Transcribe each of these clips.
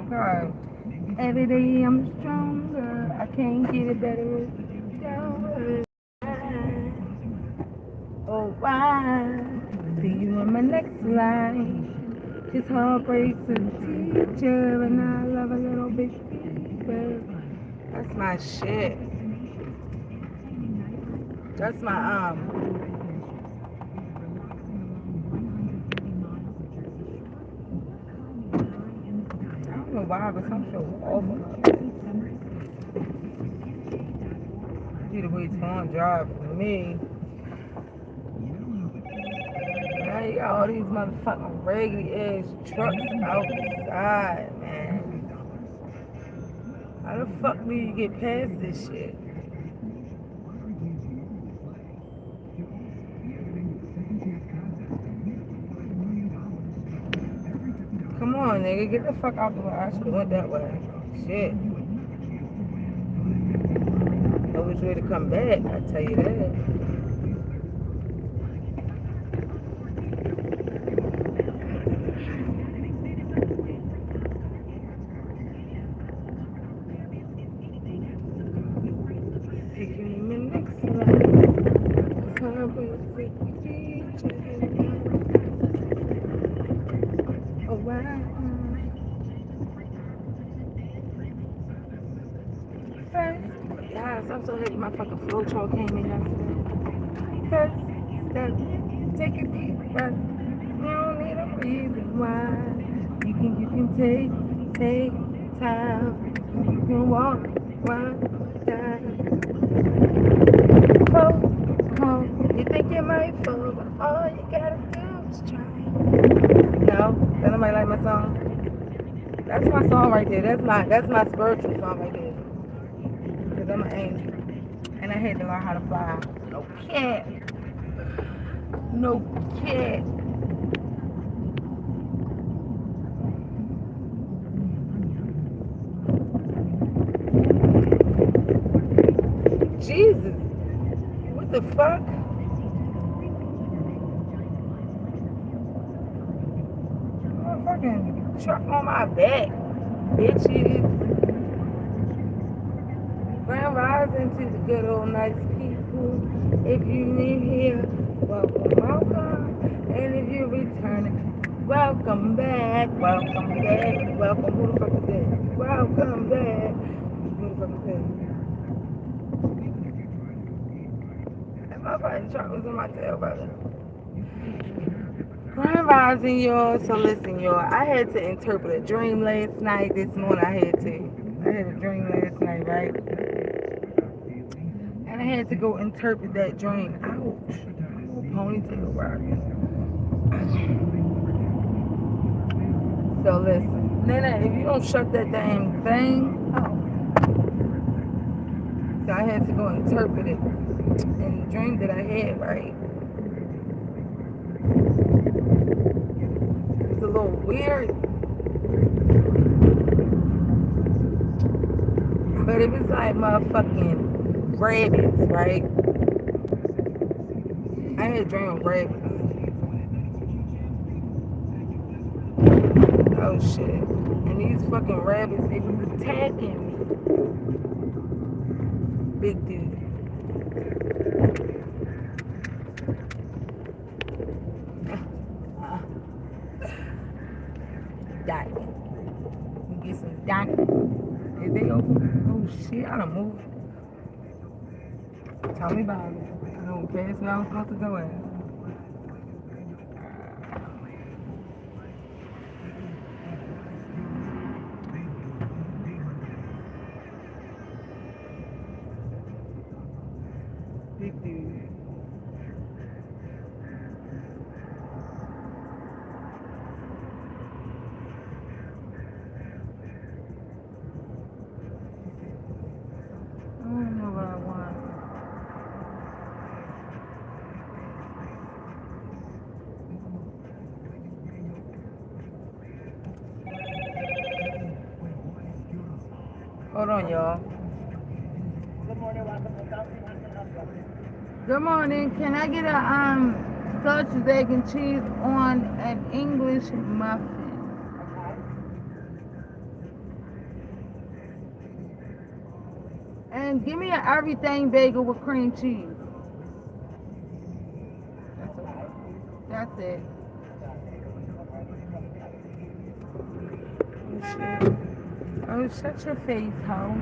God. Every day I'm stronger. I can't get it better. Down. Oh, why? See you in my next life. Just heartbreaks a teacher, and I love a little bit deeper. That's my shit. That's my I don't know why, but some so awful. See the way it's going to drive for me. Now you got all these motherfucking raggedy ass trucks outside, man. How the fuck do you get past this shit? Come on, nigga, get the fuck out the way. I should have went that way. Shit. No which way to come back, I tell you that. Guys, I'm so happy my fucking flow chart came in yesterday. First step, take a deep breath. You don't need a reason why. You can take time. You can walk one time. Close, home. You think you might fall, but all you gotta do is try. No, that nobody like my song. That's my song right there. That's my spiritual song right there. Cause I'm an angel, and I had to learn how to fly. No cat. No cat. Jesus. What the fuck? Motherfucking truck on my back. Bitches. Grand rising to the good old nice people. If you need here, welcome, welcome. And if you're returning, welcome back, welcome back, welcome. Who the fuck is that? Welcome back. Who the fuck is that? That motherfucking truck was in my tail, brother. Grand rising, y'all. So listen, y'all. I had to interpret a dream last night. This morning I had a dream last night, right? And I had to go interpret that dream. Ouch. Ponytail rocking. So listen, Nana, if you don't shut that damn thing, so I had to go interpret it in the dream that I had, right? It's a little weird, but it was like motherfucking rabbits, right? I had a dream of rabbits. Oh shit. And these fucking rabbits, they was attacking me. Big dude. Diamond. You get some diamond. Is they open? Oh shit, I done moved. Tell me about it. I don't pass where I was supposed to go at. Big dude. I don't know what I want. Hold on, y'all. Good morning. Can I get a sausage, egg, and cheese on an English muffin? And give me an everything bagel with cream cheese. That's it. Oh, shut your face, hoe.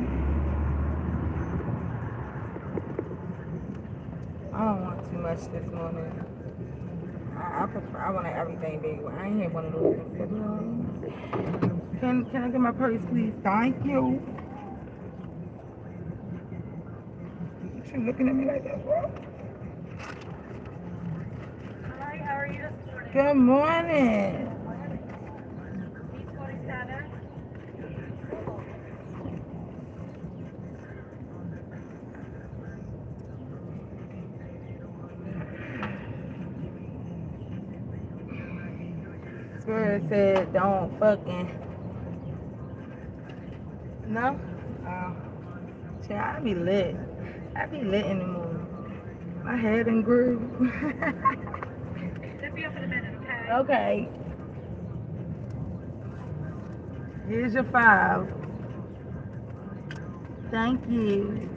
I don't want too much this morning. I want an everything bagel. I ain't had one of those in so long. Can I get my purse, please? Thank you. She looking at me like that, bro. Hi, how are you this morning? Good morning. B27. Spirit said, don't fucking. No? Oh. I be lit. I be lit in the morning. My head and groove. It'll be up in a minute, okay? Okay. Here's your 5. Thank you.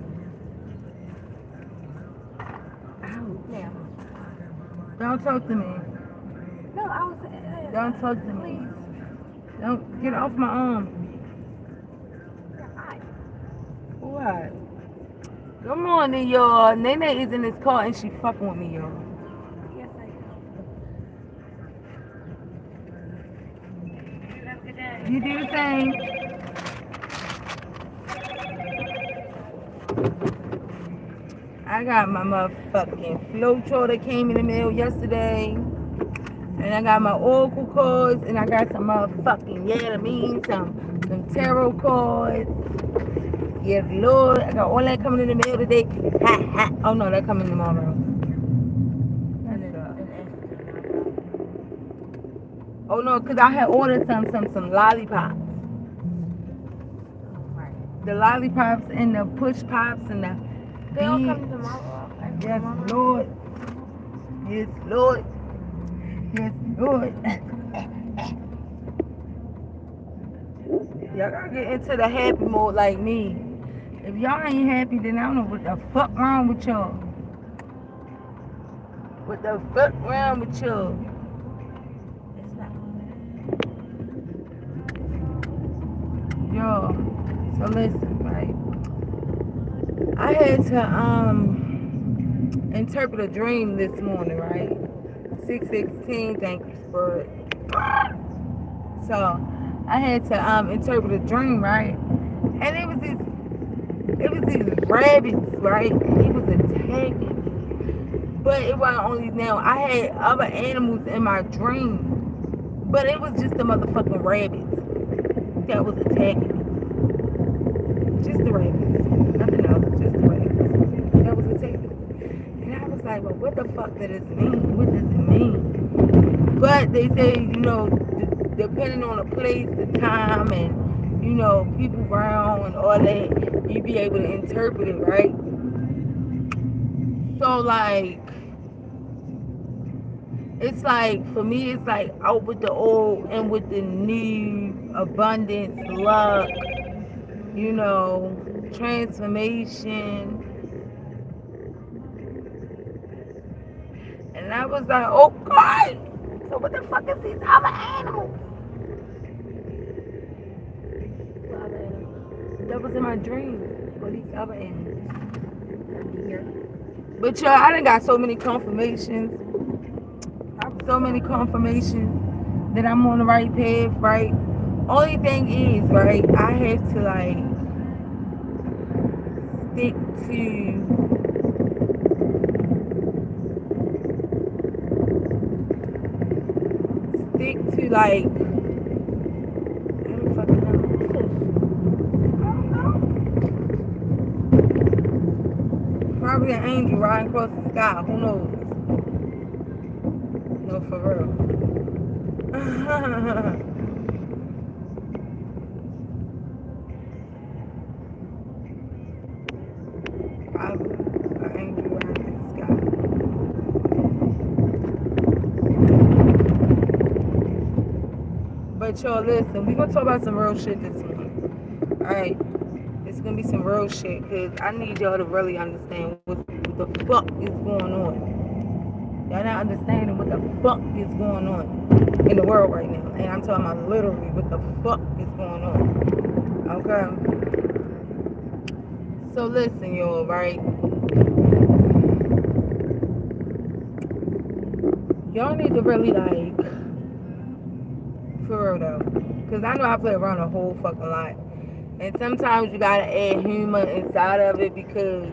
Ow. Yeah. Don't talk to me. No, I was. Don't talk to me. Don't get off my arm. Hi. What? Good morning, y'all. Nene is in this car and she fucking with me, y'all. Yes, I do. You have a good day. You do the same. I got my motherfucking Floetro that came in the mail yesterday. And I got my Oracle cards. And I got some motherfucking, some tarot cards. Yes, Lord. I got all that coming in the mail today. Ha, ha. Oh, no, that coming tomorrow. Oh, no, because I had ordered some lollipops. The lollipops and the push pops and the They all come tomorrow. Yes, Lord. Yes, Lord. Yes, Lord. Y'all gotta get into the happy mode like me. If y'all ain't happy, then I don't know what the fuck wrong with y'all. What the fuck wrong with y'all? It's not. Yo, so listen, right? I had to interpret a dream this morning, right? 6:16, thank you, Spirit. So I had to interpret a dream, right? And it was these rabbits, right? He was attacking me. But it wasn't only now. I had other animals in my dream. But it was just the motherfucking rabbits that was attacking me. Just the rabbits. Nothing else. Just the rabbits that was attacking me. And I was like, well, what the fuck does this mean? What does it mean? But they say, depending on the place, the time, and, people around and all that, you be able to interpret it, right? So, like, it's like, for me, it's like out with the old and with the new, abundance, luck, transformation. And I was like, oh God, so what the fuck is these other animals? What other animals? That was in my dream. What these other animals? Deer. But y'all, I done got so many confirmations. That I'm on the right path, right? Only thing is, right, I have to like stick to like, I don't fucking know. What's this? I don't know. Probably an angel riding across the sky. Who knows? No, for real. Probably an angel riding in the sky. But y'all, listen, we gonna talk about some real shit this morning. Alright. It's gonna be some real shit, cause I need y'all to really understand what the fuck is going on. Y'all not understanding what the fuck is going on in the world right now, and I'm talking about literally what the fuck is going on. Okay. So listen, y'all, right? Y'all need to really like, for real though, cause I know I play around a whole fucking lot. And sometimes you gotta add humor inside of it because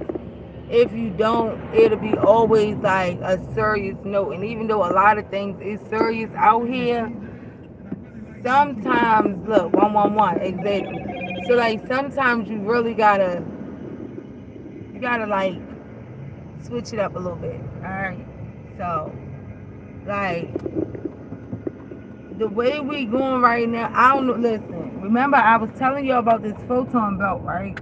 if you don't, it'll be always like a serious note. And even though a lot of things is serious out here, sometimes look, 111, exactly. So like sometimes you gotta like switch it up a little bit. Alright. So like the way we going right now, I don't know. Listen, remember I was telling you about this photon belt, right?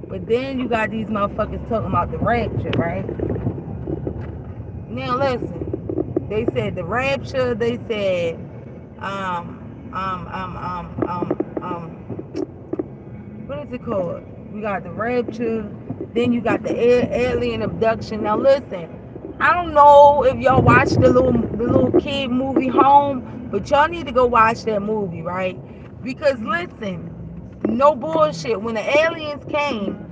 But then you got these motherfuckers talking about the rapture, right? Now listen, they said the rapture. They said, what is it called? We got the rapture. Then you got the alien abduction. Now listen, I don't know if y'all watched the little kid movie Home, but y'all need to go watch that movie, right? Because listen, no bullshit. When the aliens came,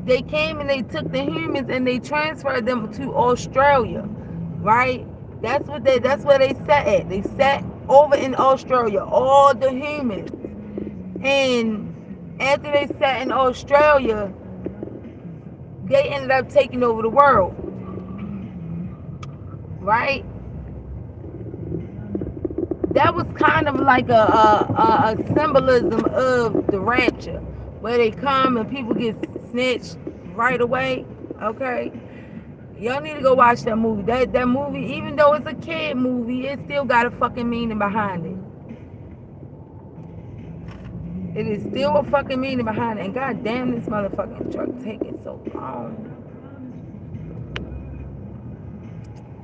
they came and they took the humans and they transferred them to Australia, right? That's where they sat at. They sat over in Australia, all the humans. And after they sat in Australia, they ended up taking over the world, right? That was kind of like a symbolism of the rapture, where they come and people get snitched right away. Okay, y'all need to go watch that movie. That movie, even though it's a kid movie, it still got a fucking meaning behind it. It is still a fucking meaning behind it. And goddamn, this motherfucking truck taking so long.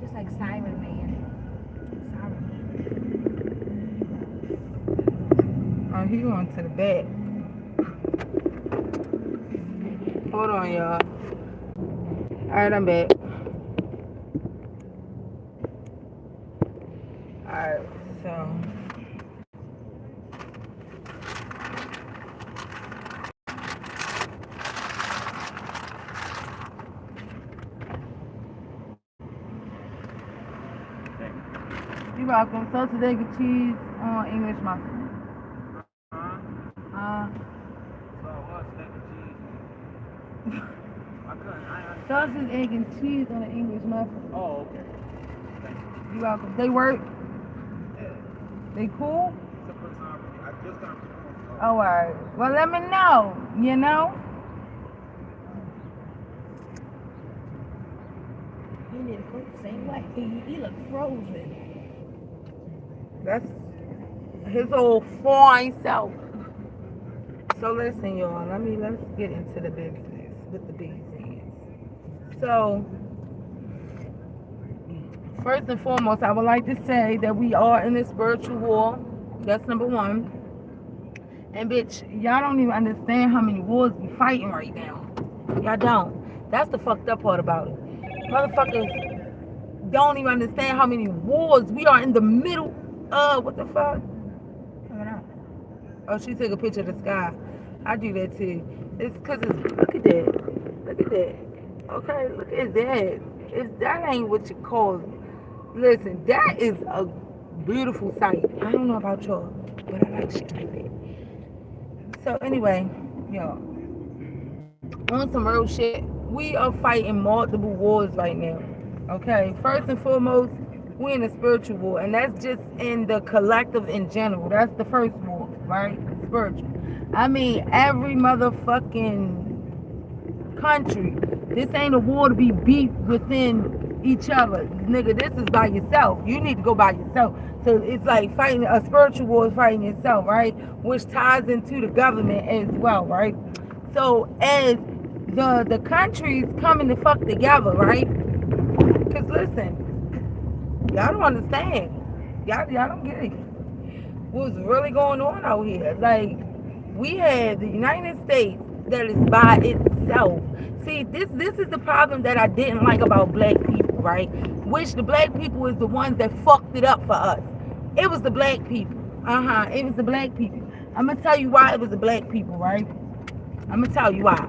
Just like Siren Man. Oh, he going to the back. Hold on, y'all. Alright, I'm back. Alright, so. You're welcome. Sausage, egg, and cheese on English muffin. Sausage, egg, and cheese on an English muffin. Oh, okay. Thank you. You're welcome. They work? Yeah. They cool? It's the first time I just got to school. Oh, alright. Well, let me know. You know? He need to cook the same way. He look frozen. That's his old fine self. So listen, y'all. Let's get into the business with the business. So first and foremost, I would like to say that we are in a spiritual war. That's number one. And bitch, y'all don't even understand how many wars we fighting right now. Y'all don't. That's the fucked up part about it. Motherfuckers don't even understand how many wars we are in the middle of. What the fuck? Oh, she took a picture of the sky. I do that too. It's because it's, look at that. Look at that. Okay, look at that. That ain't what you call it. Listen, that is a beautiful sight. I don't know about y'all, but I like shit like that. So anyway, y'all, on some real shit, we are fighting multiple wars right now. Okay, first and foremost, we're in a spiritual war, and that's just in the collective in general. That's the first war, right? Spiritual. I mean, every motherfucking country. This ain't a war to be beat within each other. Nigga, this is by yourself. You need to go by yourself. So it's like fighting a spiritual war is fighting yourself, right? Which ties into the government as well, right? So as the countries coming to fuck together, right? Because listen, y'all don't understand. Y'all don't get it. What's really going on out here? Like, we have the United States, that is by itself. See, this is the problem that I didn't like about black people, right? Which the black people is the ones that fucked it up for us. It was the black people. It was the black people. I'm gonna tell you why it was the black people, right? I'm gonna tell you why.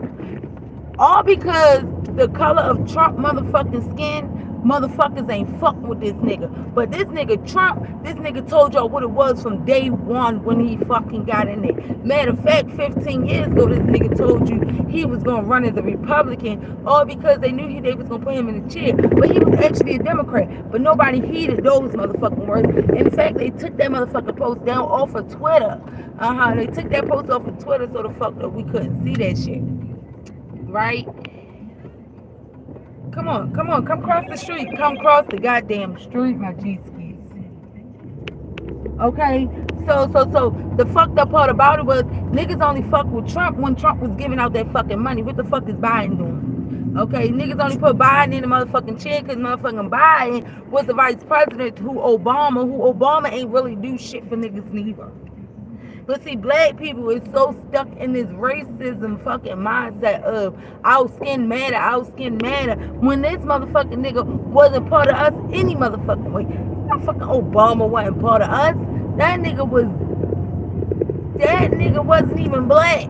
All because the color of Trump motherfucking skin, motherfuckers ain't fucking with this nigga. But this nigga Trump, this nigga told y'all what it was from day one when he fucking got in there. Matter of fact, 15 years ago, this nigga told you he was gonna run as a Republican, all because they knew they was gonna put him in the chair. But he was actually a Democrat. But nobody heeded those motherfucking words. In fact, they took that motherfucking post down off of Twitter. They took that post off of Twitter so the fuck that we couldn't see that shit. Right? Come on, come cross the street. Come cross the goddamn street, my G-skis. Okay? So the fucked up part about it was niggas only fucked with Trump when Trump was giving out that fucking money. What the fuck is Biden doing? Okay, niggas only put Biden in the motherfucking chair because motherfucking Biden was the vice president who Obama ain't really do shit for niggas neither. But see, black people is so stuck in this racism fucking mindset of our skin matter. When this motherfucking nigga wasn't part of us any motherfucking way. That fucking Obama wasn't part of us. That nigga wasn't even black.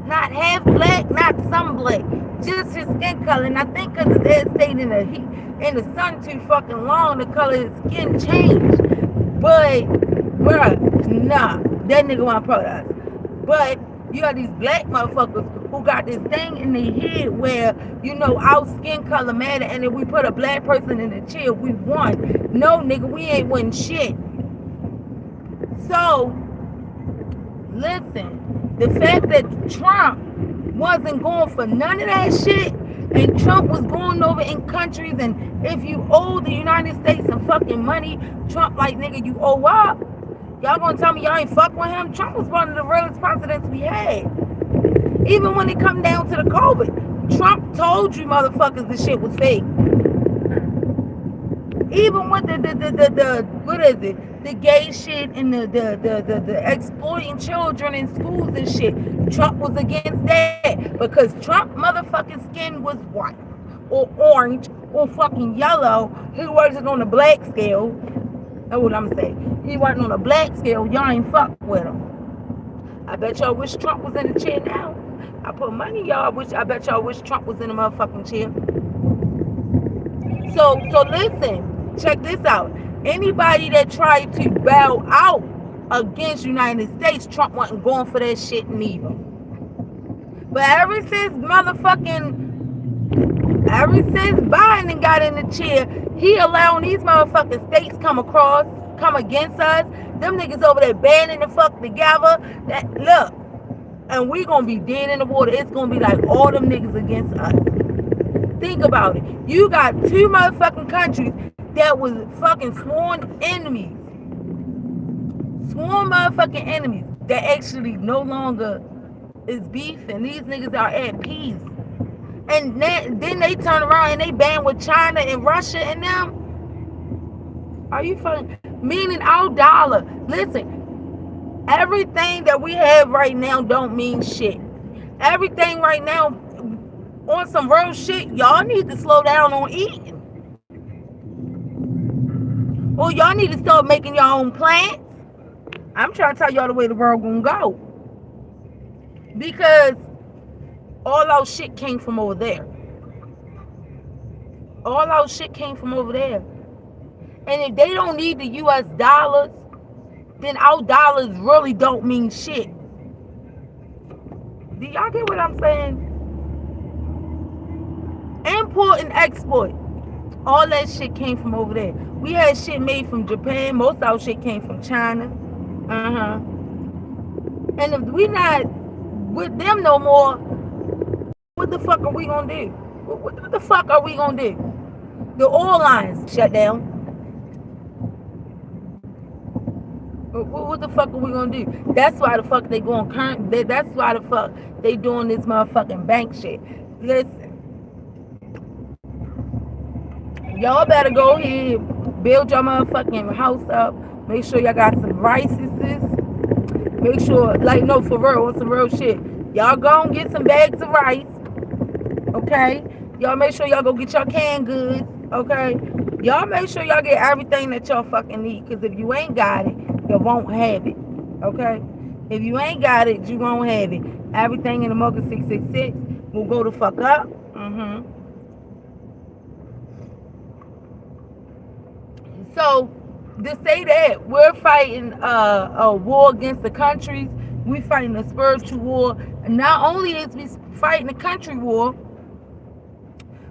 Not half black, not some black. Just his skin color. And I think because his ass stayed in the sun too fucking long, the color of his skin changed. But, bruh, nah. That nigga wasn't part of us. But you got these black motherfuckers who got this thing in their head where, you know, our skin color matter, and if we put a black person in the chair, we won. No, nigga, we ain't win shit. So, listen, the fact that Trump wasn't going for none of that shit, and Trump was going over in countries, and if you owe the United States some fucking money, Trump like, nigga, you owe up. Y'all gonna tell me y'all ain't fuck with him? Trump was one of the realest presidents we had. Even when it come down to the COVID, Trump told you motherfuckers the shit was fake. Even with the what is it? The gay shit and the exploiting children in schools and shit. Trump was against that because Trump motherfucking skin was white or orange or fucking yellow. He wasn't on the black scale. That's what I'm saying. He wasn't on a black scale. Y'all ain't fuck with him. I bet y'all wish Trump was in the chair now. I put money, y'all. I bet y'all wish Trump was in the motherfucking chair. So listen. Check this out. Anybody that tried to bow out against United States, Trump wasn't going for that shit neither. But ever since Biden got in the chair, he allowing these motherfucking states come against us. Them niggas over there banding the fuck together. Look, and we gonna be dead in the water. It's gonna be like all them niggas against us. Think about it. You got two motherfucking countries that was fucking sworn enemies. Sworn motherfucking enemies that actually no longer is beefing. These niggas are at peace. And then they turn around and they ban with China and Russia and them. Are you fucking... Meaning our dollar. Listen, everything that we have right now don't mean shit. Everything right now on some real shit, y'all need to slow down on eating. Or y'all need to start making your own plans. I'm trying to tell y'all the way the world gonna go. Because all our shit came from over there. All our shit came from over there. And if they don't need the US dollars, then our dollars really don't mean shit. Do y'all get what I'm saying? Import and export. All that shit came from over there. We had shit made from Japan. Most of our shit came from China. And if we not with them no more, what the fuck are we gonna do? What the fuck are we gonna do? The oil lines shut down. What the fuck are we gonna do? That's why the fuck they going current. That's why the fuck they doing this motherfucking bank shit. Listen, y'all better go ahead, build your motherfucking house up. Make sure y'all got some rices. Make sure, like, no, for real, on some real shit. Y'all go and get some bags of rice, okay? Y'all make sure y'all go get your canned goods, okay? Y'all make sure y'all get everything that y'all fucking need, because if you ain't got it, you won't have it, okay? If you ain't got it, you won't have it. Everything in the Mocha 666 will go the fuck up. So, to say that we're fighting a war against the countries, we fighting a spiritual war. And not only is we fighting a country war,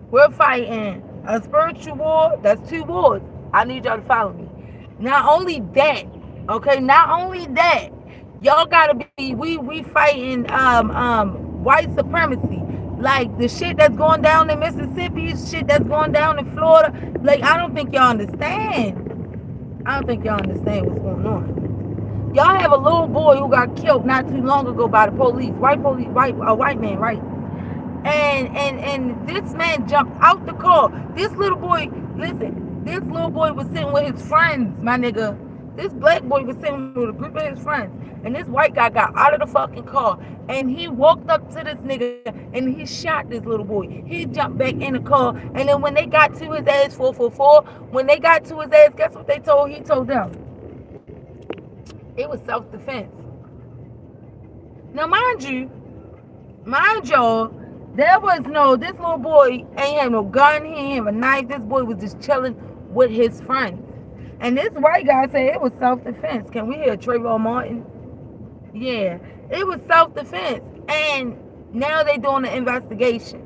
we're fighting a spiritual war. That's two wars. I need y'all to follow me. Not only that, okay, not only that, y'all gotta be we fighting white supremacy. Like the shit that's going down in Mississippi, shit that's going down in Florida. Like, I don't think y'all understand. I don't think y'all understand what's going on. Y'all have a little boy who got killed not too long ago by the police. A white man, right? And this man jumped out the car. This little boy, listen, this little boy was sitting with his friends, my nigga. This black boy was sitting with a group of his friends. And this white guy got out of the fucking car. And he walked up to this nigga and he shot this little boy. He jumped back in the car. And then when they got to his ass, 444, when they got to his ass, guess what they told? He told them. It was self-defense. Now, mind y'all, there was no, this little boy ain't have no gun, he ain't have a knife. This boy was just chilling with his friends. And this white guy said it was self-defense. Can we hear Trayvon Martin? Yeah, it was self-defense. And now they doing the investigation.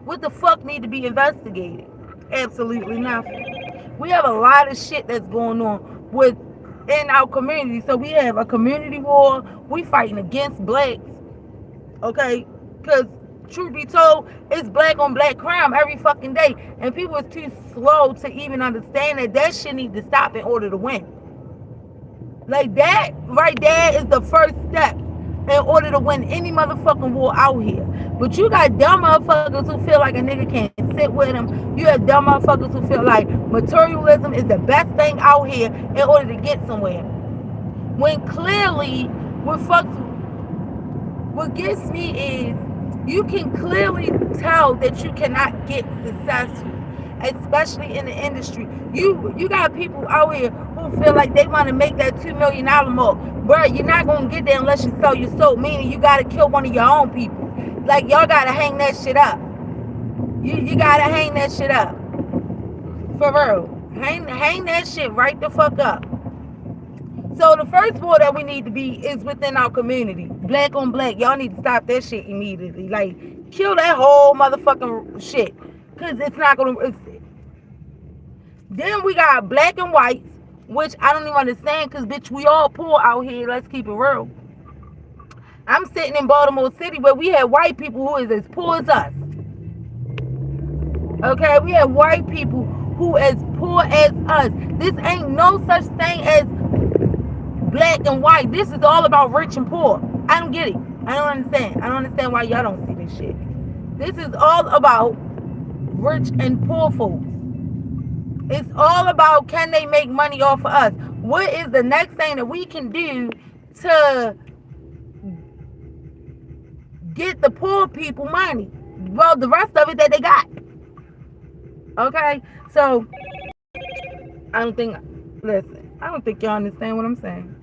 What the fuck need to be investigated? Absolutely nothing. We have a lot of shit that's going on within our community. So we have a community war. We fighting against blacks. Okay? Because truth be told, it's black on black crime every fucking day. And people is too slow to even understand that shit need to stop in order to win. Like, that right there is the first step in order to win any motherfucking war out here. But you got dumb motherfuckers who feel like a nigga can't sit with them. You have dumb motherfuckers who feel like materialism is the best thing out here in order to get somewhere. When clearly, what gets me is, you can clearly tell that you cannot get successful, especially in the industry. You got people out here who feel like they want to make that $2 million mark. Bro, you're not going to get there unless you sell your soul, meaning you got to kill one of your own people. Like, y'all got to hang that shit up. You got to hang that shit up. For real. Hang that shit right the fuck up. So the first war that we need to be is within our community. Black on black. Y'all need to stop that shit immediately. Like, kill that whole motherfucking shit. Because it's not going to... Then we got black and whites, which I don't even understand, because, bitch, we all poor out here. Let's keep it real. I'm sitting in Baltimore City where we have white people who is as poor as us. Okay? We have white people who as poor as us. This ain't no such thing as black and white. This is all about rich and poor. I don't get it. I don't understand. I don't understand why y'all don't see this shit. This is all about rich and poor folks. It's all about, can they make money off of us? What is the next thing that we can do to get the poor people money? Well, the rest of it that they got. Okay? So, I don't think y'all understand what I'm saying.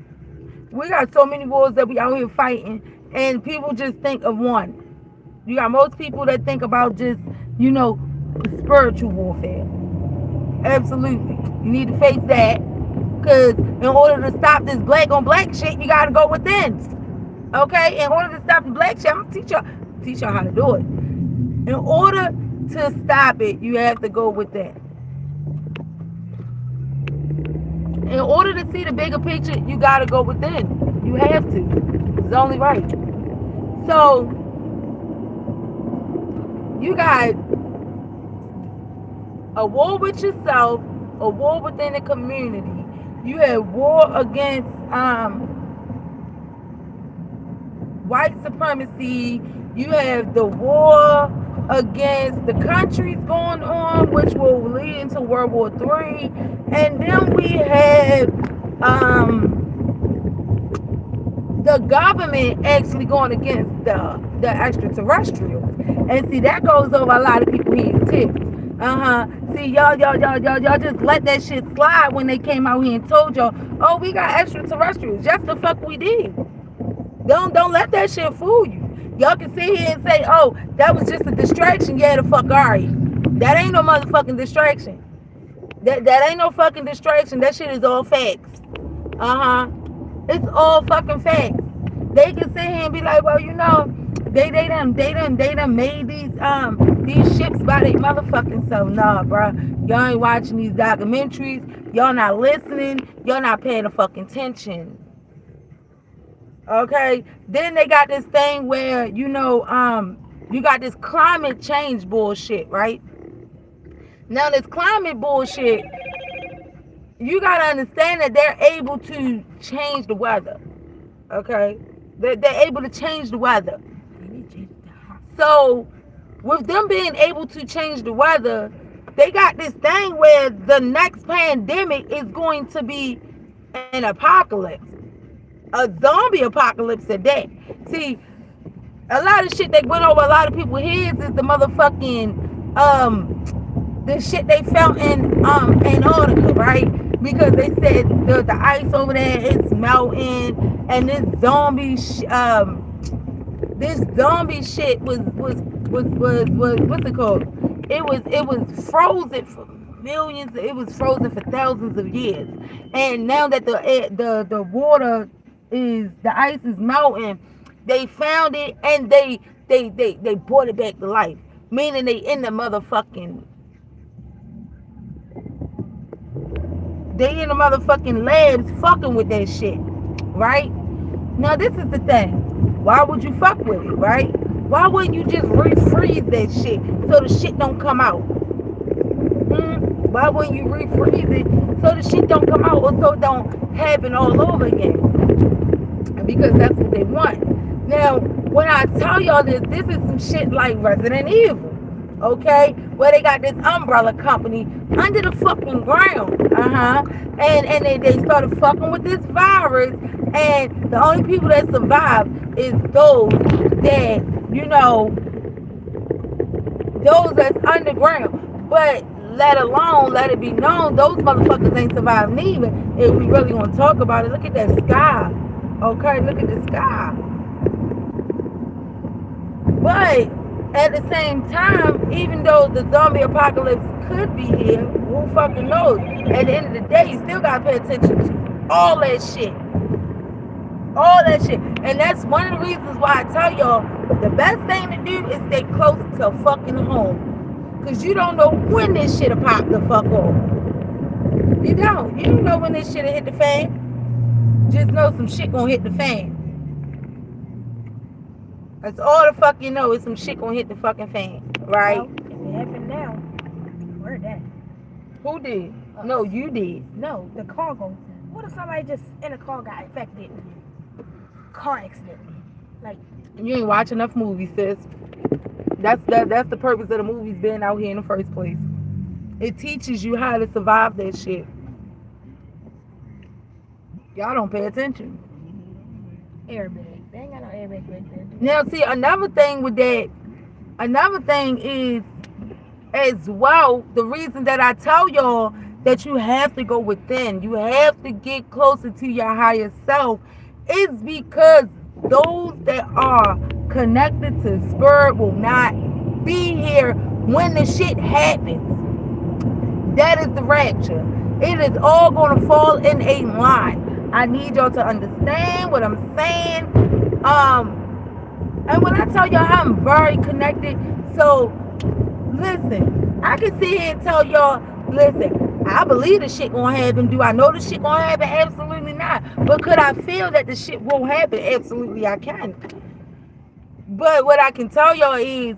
We got so many wars that we out here fighting, and people just think of one. You got most people that think about just, spiritual warfare. Absolutely. You need to face that, because in order to stop this black on black shit, you got to go within. Okay? In order to stop the black shit, I'm going to teach y'all how to do it. In order to stop it, you have to go within. In order to see the bigger picture, you got to go within. You have to. It's only right. So, you got a war with yourself, a war within the community. You have war against white supremacy. You have the war against the countries going on, which will lead into World War III. And then we have the the government actually going against the extraterrestrials. And see, that goes over a lot of people's heads too. See, y'all just let that shit slide when they came out here and told y'all, oh, we got extraterrestrials. Yes, the fuck we did. Don't let that shit fool you. Y'all can sit here and say, oh, that was just a distraction. Yeah, the fuck are you? That ain't no motherfucking distraction. That ain't no fucking distraction. That shit is all facts. It's all fucking facts. They can sit here and be like, well, you know, they done made these ships by their motherfucking self. Nah, bro. Y'all ain't watching these documentaries. Y'all not listening. Y'all not paying the fucking attention. Okay? Then they got this thing where, you know, you got this climate change bullshit, right? Now this climate bullshit, you gotta understand that they're able to change the weather. Okay? They're able to change the weather. So with them being able to change the weather, they got this thing where the next pandemic is going to be an apocalypse. A zombie apocalypse at that. See, a lot of shit that went over a lot of people's heads is the motherfucking the shit they found in Antarctica, right? Because they said the ice over there is melting, and this zombie shit was what's it called? It was frozen for millions. It was frozen for thousands of years, and now that the water is the ice is melting, they found it and they brought it back to life. Meaning they in the motherfucking labs fucking with that shit, right? Now this is the thing. Why would you fuck with it, right? Why wouldn't you just refreeze that shit so the shit don't come out? Why wouldn't you refreeze it so the shit don't come out or so it don't happen all over again? Because that's what they want. Now, when I tell y'all this is some shit like Resident Evil, okay? Where they got this umbrella company under the fucking ground, and they started fucking with this virus, and the only people that survive is those that, you know, those that's underground. But let it be known, those motherfuckers ain't surviving either. If we really want to talk about it, look at that sky. Okay, look at the sky. But at the same time, even though the zombie apocalypse could be here, who fucking knows? At the end of the day, you still gotta pay attention to all that shit. All that shit. And that's one of the reasons why I tell y'all the best thing to do is stay close to fucking home. Cause you don't know when this shit'll pop the fuck off. You don't know when this shit'll hit the fan. Just know some shit gonna hit the fan. That's all the fuck you know is some shit gonna hit the fucking fan, right? Well, if it happened now, where that? Who did? No, you did. No, the cargo. What if somebody just in a car got infected? Car accident. Like, you ain't watch enough movies, sis. That's the purpose of the movies being out here in the first place. It teaches you how to survive that shit. Y'all don't pay attention. airbag. They ain't got no airbag back then. Now, see, another thing is, as well, the reason that I tell y'all that you have to go within, you have to get closer to your higher self, is because those that are connected to spirit will not be here when the shit happens. That is the rapture. It is all going to fall in a line. I need y'all to understand what I'm saying. And when I tell y'all I'm very connected, so listen, I can sit here and tell y'all, listen, I believe the shit gonna happen. Do I know the shit gonna happen? Absolutely not. But could I feel that the shit won't happen? Absolutely I can. But what I can tell y'all is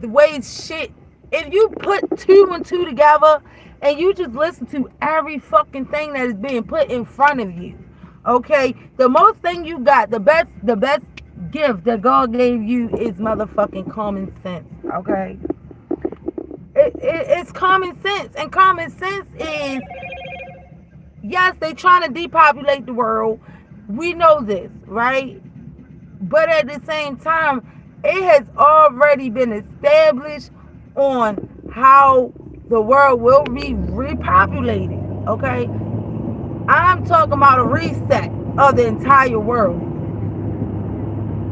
the way shit, if you put two and two together and you just listen to every fucking thing that is being put in front of you, okay, the most thing you got, the best gift that God gave you is motherfucking common sense, okay? It's common sense. And common sense is, yes, they trying to depopulate the world. We know this, right? But at the same time, it has already been established on how the world will be repopulated. Okay? I'm talking about a reset of the entire world.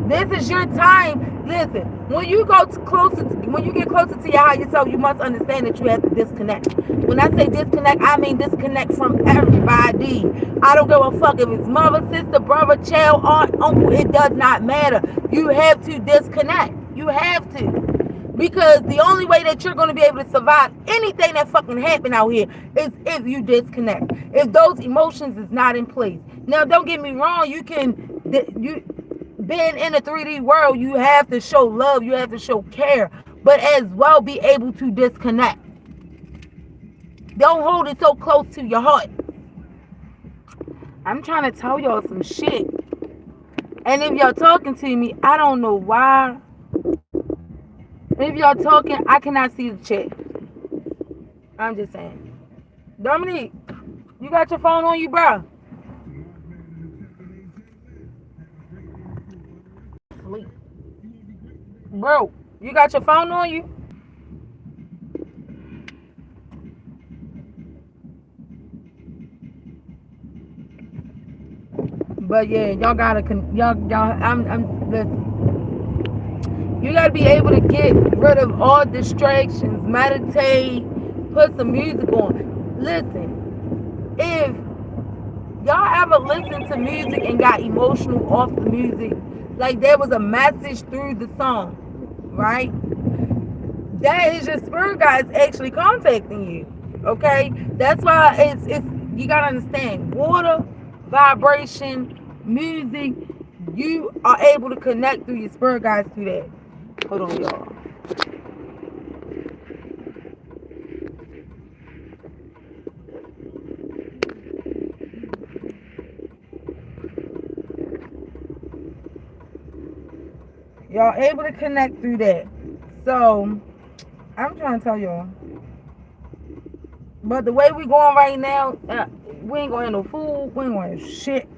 This is your time. Listen, when you get closer to your higher self, you must understand that you have to disconnect. When I say disconnect, I mean disconnect from everybody. I don't give a fuck if it's mother, sister, brother, child, aunt, uncle. It does not matter. You have to disconnect. You have to. Because the only way that you're going to be able to survive anything that fucking happen out here is if you disconnect. If those emotions is not in place. Now, don't get me wrong. Being in a 3D world, you have to show love. You have to show care. But as well, be able to disconnect. Don't hold it so close to your heart. I'm trying to tell y'all some shit. And if y'all talking to me, I don't know why. If y'all talking, I cannot see the chat. I'm just saying. Dominique, you got your phone on you, bro? Sleep. Bro, you got your phone on you? But yeah, y'all gotta, you gotta be able to get rid of all distractions, meditate, put some music on. Listen, if y'all ever listened to music and got emotional off the music, like there was a message through the song, right? That is your spirit guides actually contacting you. Okay? That's why it's you gotta understand, water, vibration, music, you are able to connect through your spirit guides through that. Hold on, y'all. Y'all able to connect through that. So, I'm trying to tell y'all. But the way we going right now, we ain't gonna have no food. We ain't gonna have shit.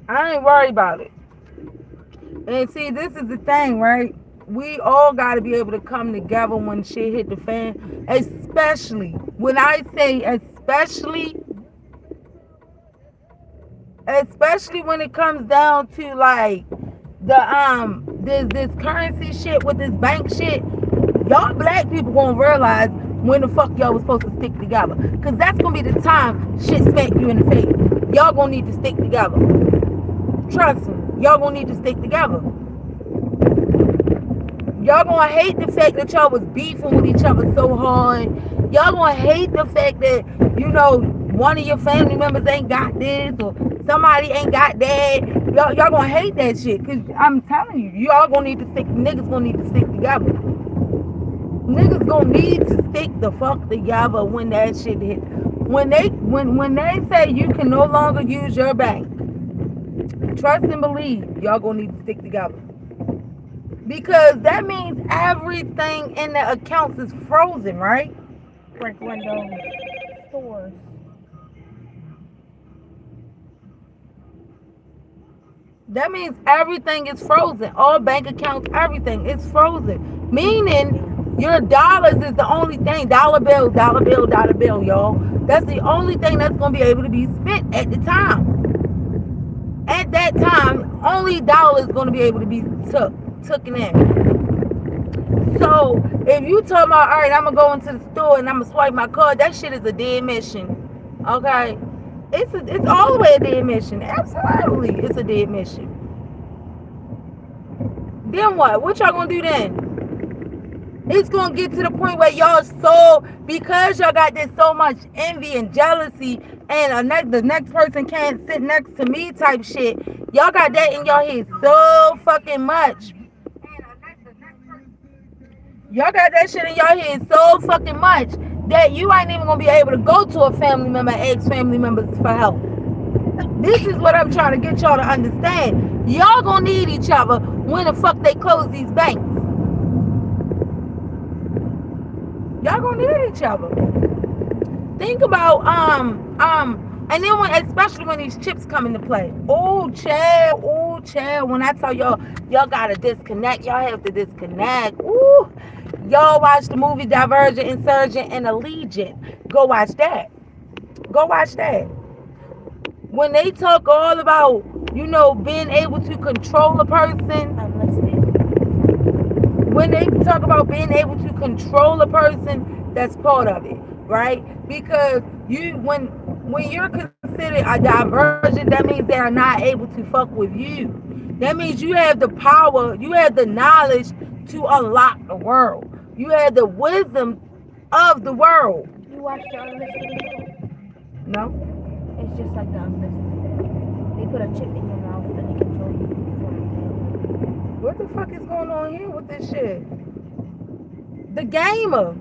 I ain't worried about it. And see, this is the thing, right? We all got to be able to come together when shit hit the fan. Especially, when I say especially when it comes down to like the this currency shit with this bank shit. Y'all black people gonna realize when the fuck y'all was supposed to stick together. Cause that's gonna be the time shit smack you in the face. Y'all gonna need to stick together. Trust me, y'all gonna need to stick together. Y'all gonna hate the fact that y'all was beefing with each other so hard. Y'all gonna hate the fact that, you know, one of your family members ain't got this or somebody ain't got that. Y'all gonna hate that shit. Cause I'm telling you, y'all gonna need to stick, niggas gonna need to stick together. Niggas gonna need to stick the fuck together when that shit hit. When they say you can no longer use your bank, trust and believe, y'all gonna need to stick together. Because that means everything in the accounts is frozen, right? Break windows, stores. That means everything is frozen. All bank accounts, everything is frozen. Meaning your dollars is the only thing. Dollar bill, y'all. That's the only thing that's gonna be able to be spent at the time. At that time, only dollars gonna be able to be taken in. So if you talking about, all right, I'm gonna go into the store and I'm gonna swipe my card, that shit is a dead mission. Okay, it's all the way a dead mission. Absolutely, it's a dead mission. Then what y'all gonna do then? It's gonna get to the point where y'all so, because y'all got this so much envy and jealousy and the next person can't sit next to me type shit. Y'all got that in your head so fucking much. Y'all got that shit in your head so fucking much that you ain't even gonna be able to go to a family member, ex-family members for help. This is what I'm trying to get y'all to understand. Y'all gonna need each other when the fuck they close these banks. Y'all gonna need each other. Think about And then especially when these chips come into play. Oh, child. When I tell y'all gotta disconnect. Y'all have to disconnect. Ooh. Y'all watch the movie Divergent, Insurgent, and Allegiant. Go watch that. Go watch that. When they talk all about, being able to control a person, I'm listening. when they talk about being able to control a person, that's part of it, right? Because when you're considered a diversion, that means they are not able to fuck with you. That means you have the power, you have the knowledge to unlock the world. You have the wisdom of the world. You watch the Unlistening? No? It's just like the Unlistening. They put a chip in your mouth and they control you from What the fuck is going on here with this shit? The Gamer.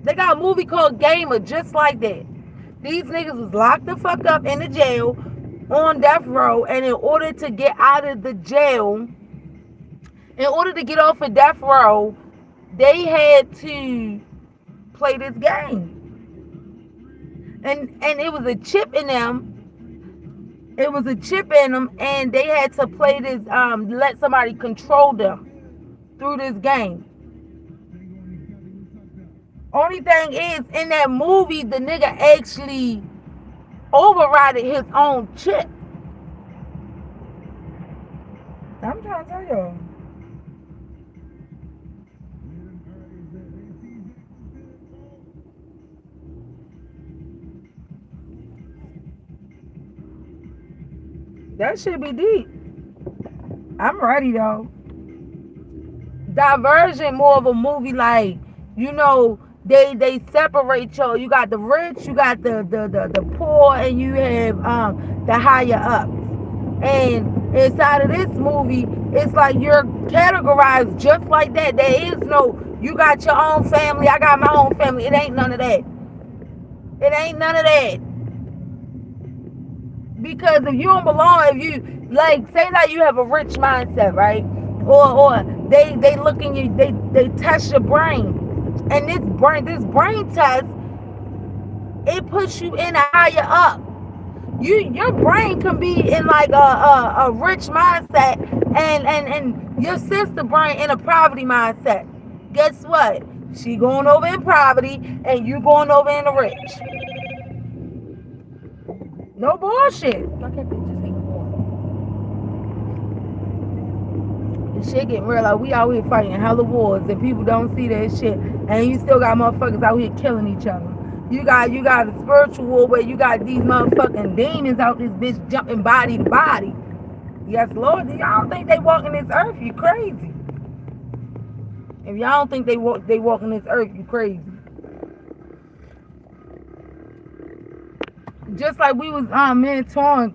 They got a movie called Gamer, just like that. These niggas was locked the fuck up in the jail on death row, and in order to get out of the jail, in order to get off of death row, they had to play this game. And it was a chip in them. It was a chip in them, and they had to play this, let somebody control them through this game. Only thing is, in that movie, the nigga actually overrided his own chip. I'm trying to tell y'all. That should be deep. I'm ready though. Divergent, more of a movie like, they separate y'all. You got the rich, you got the poor, and you have the higher ups. And inside of this movie, it's like you're categorized just like that. There is no, you got your own family, I got my own family. It ain't none of that. It ain't none of that. Because if you don't belong, if you, like, say that you have a rich mindset, right? Or they look in you, they test your brain. And this brain test, it puts you in a higher up. Your brain can be in like a rich mindset, and your sister brain in a poverty mindset. Guess what? She going over in poverty, and you going over in the rich. No bullshit. Why can't they just hate war? The shit getting real. Like, we out here fighting hella wars, and people don't see that shit. And you still got motherfuckers out here killing each other. You got a spiritual war where you got these motherfucking demons out this bitch jumping body to body. Yes, Lord. Y'all don't think they walking this earth? You crazy. If y'all don't think they walking this earth, you crazy. Just like we was me and Torn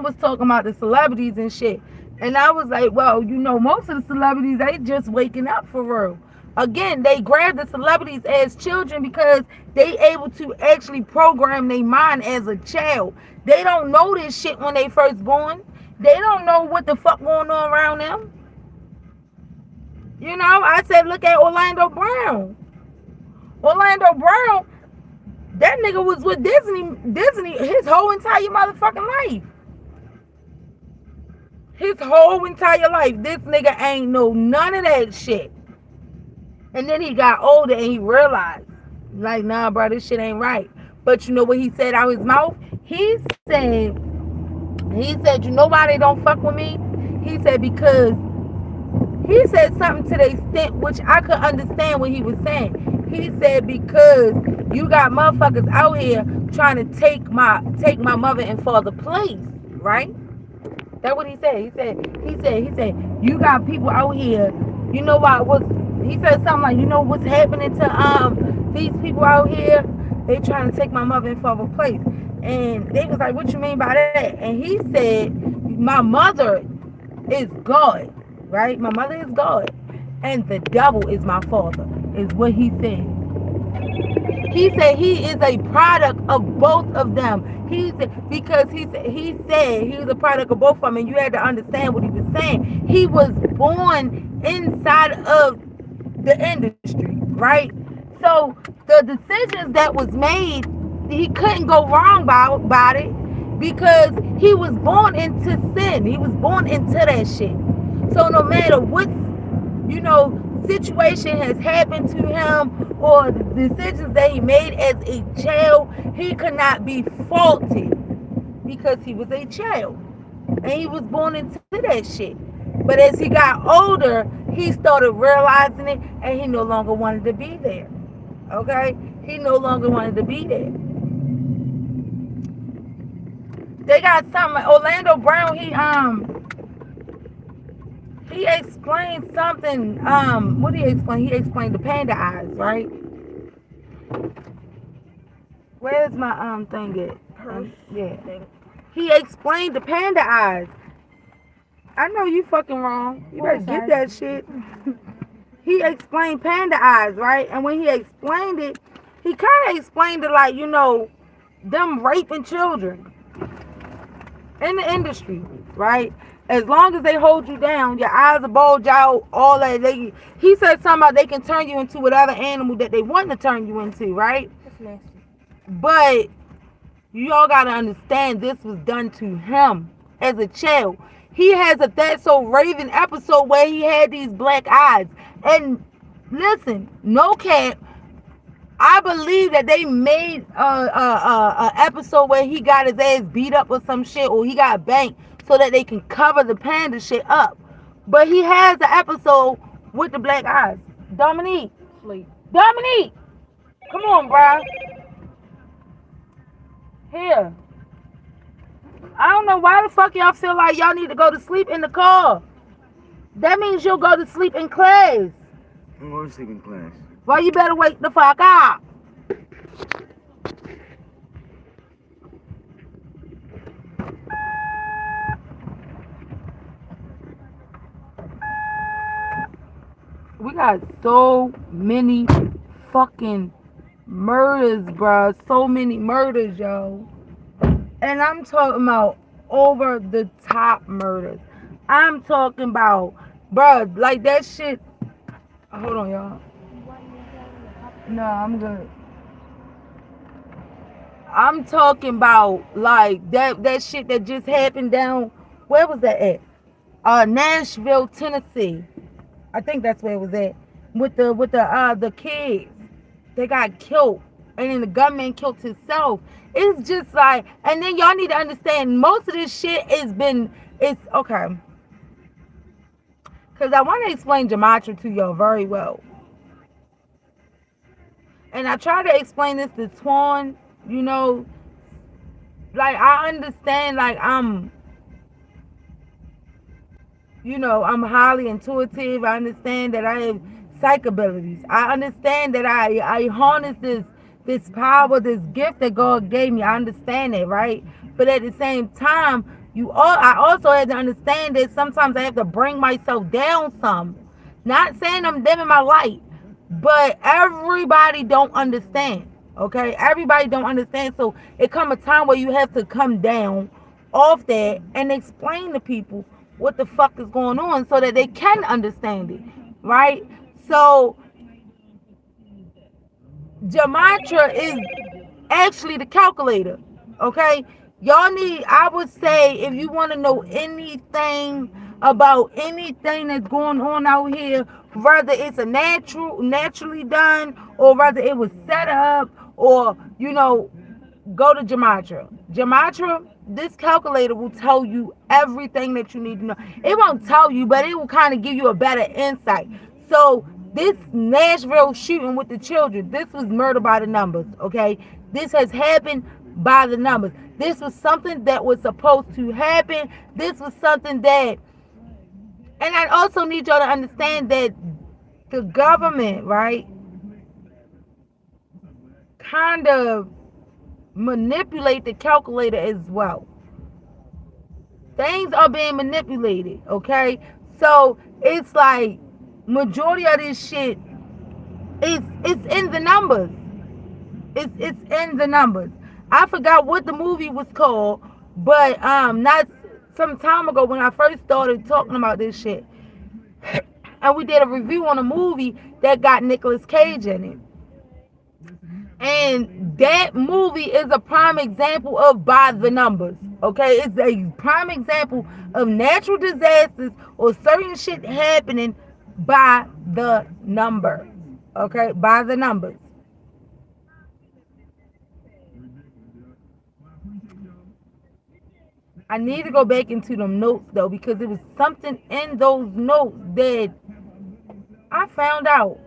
was talking about the celebrities and shit. And I was like, well, most of the celebrities, they just waking up for real. Again, they grab the celebrities as children because they able to actually program their mind as a child. They don't know this shit when they first born. They don't know what the fuck going on around them. I said, look at Orlando Brown. Orlando Brown, that nigga was with Disney his whole entire motherfucking life. His whole entire life. This nigga ain't know none of that shit. And then he got older and he realized, like, nah, bro, this shit ain't right. But you know what he said out his mouth? He said, you know why they don't fuck with me? He said, because he said something to the extent which I could understand what he was saying. He said, because you got motherfuckers out here trying to take my mother and father place, right? That's what he said. He said, you got people out here, he said something like, what's happening to these people out here? They trying to take my mother and father place. And they was like, what you mean by that? And he said, my mother is God, right? My mother is God. And the devil is my father, is what he said. He said he is a product of both of them. He said, because he said he was a product of both of them, and you had to understand what he was saying. He was born inside of the industry, right? So the decisions that was made he couldn't go wrong about it because he was born into sin. He was born into that shit. So no matter what, situation has happened to him or the decisions that he made as a child, he could not be faulted because he was a child and he was born into that shit. But as he got older, he started realizing it and he no longer wanted to be there. Okay? He no longer wanted to be there. They got something. Orlando Brown, he explained something. What did he explain? He explained the panda eyes, right? Where's my thing at? Yeah. He explained the panda eyes. I know you fucking wrong. You better get that shit. He explained panda eyes, right? And when he explained it, he kind of explained it like, them raping children in the industry, right? As long as they hold you down, your eyes are bulge out, all that. He said something about they can turn you into whatever animal that they want to turn you into, right? That's nasty. But you all gotta understand this was done to him as a child. He has a That's So Raven episode where he had these black eyes. And listen, no cap, I believe that they made a episode where he got his ass beat up or some shit, or he got banked so that they can cover the panda shit up. But he has an episode with the black eyes. Dominique. Sleep. Dominique! Come on, bruh. Here. I don't know why the fuck y'all feel like y'all need to go to sleep in the car. That means you'll go to sleep in class. I'm going to sleep in class. Well, you better wake the fuck up. We got so many fucking murders, bro. So many murders, yo. And I'm talking about over the top murders. I'm talking about, bro, like that shit. Hold on, y'all. No, I'm good. I'm talking about like that shit that just happened down. Where was that at? Nashville, Tennessee. I think that's where it was at. With the kids, they got killed, and then the gunman killed himself. It's just like, and then y'all need to understand most of this shit it's okay. Cause I want to explain Gematria to y'all very well. And I try to explain this to Twan, like I understand, like I'm highly intuitive. I understand that I have psych abilities. I understand that I harness this power, this gift that God gave me. I understand that, right? But at the same time, I also have to understand that sometimes I have to bring myself down some. Not saying I'm dimming my light, but everybody don't understand. Okay? Everybody don't understand. So it come a time where you have to come down off that and explain to people what the fuck is going on so that they can understand it. Right? So Gematria is actually the calculator. Okay? I would say, if you want to know anything about anything that's going on out here, whether it's naturally done, or whether it was set up, or go to Gematria. Gematria, this calculator will tell you everything that you need to know. It won't tell you, but it will kind of give you a better insight. So this Nashville shooting with the children, this was murder by the numbers, okay? This has happened by the numbers. This was something that was supposed to happen. This was something that, and I also need y'all to understand that the government, right, kind of manipulate the calculator as well. Things are being manipulated, okay? So it's like majority of this shit it's in the numbers. It's in the numbers. I forgot what the movie was called, but not some time ago when I first started talking about this shit. And we did a review on a movie that got Nicolas Cage in it. And that movie is a prime example of by the numbers. Okay, it's a prime example of natural disasters or certain shit happening by the numbers. Okay, by the numbers. I need to go back into them notes though because it was something in those notes that I found out.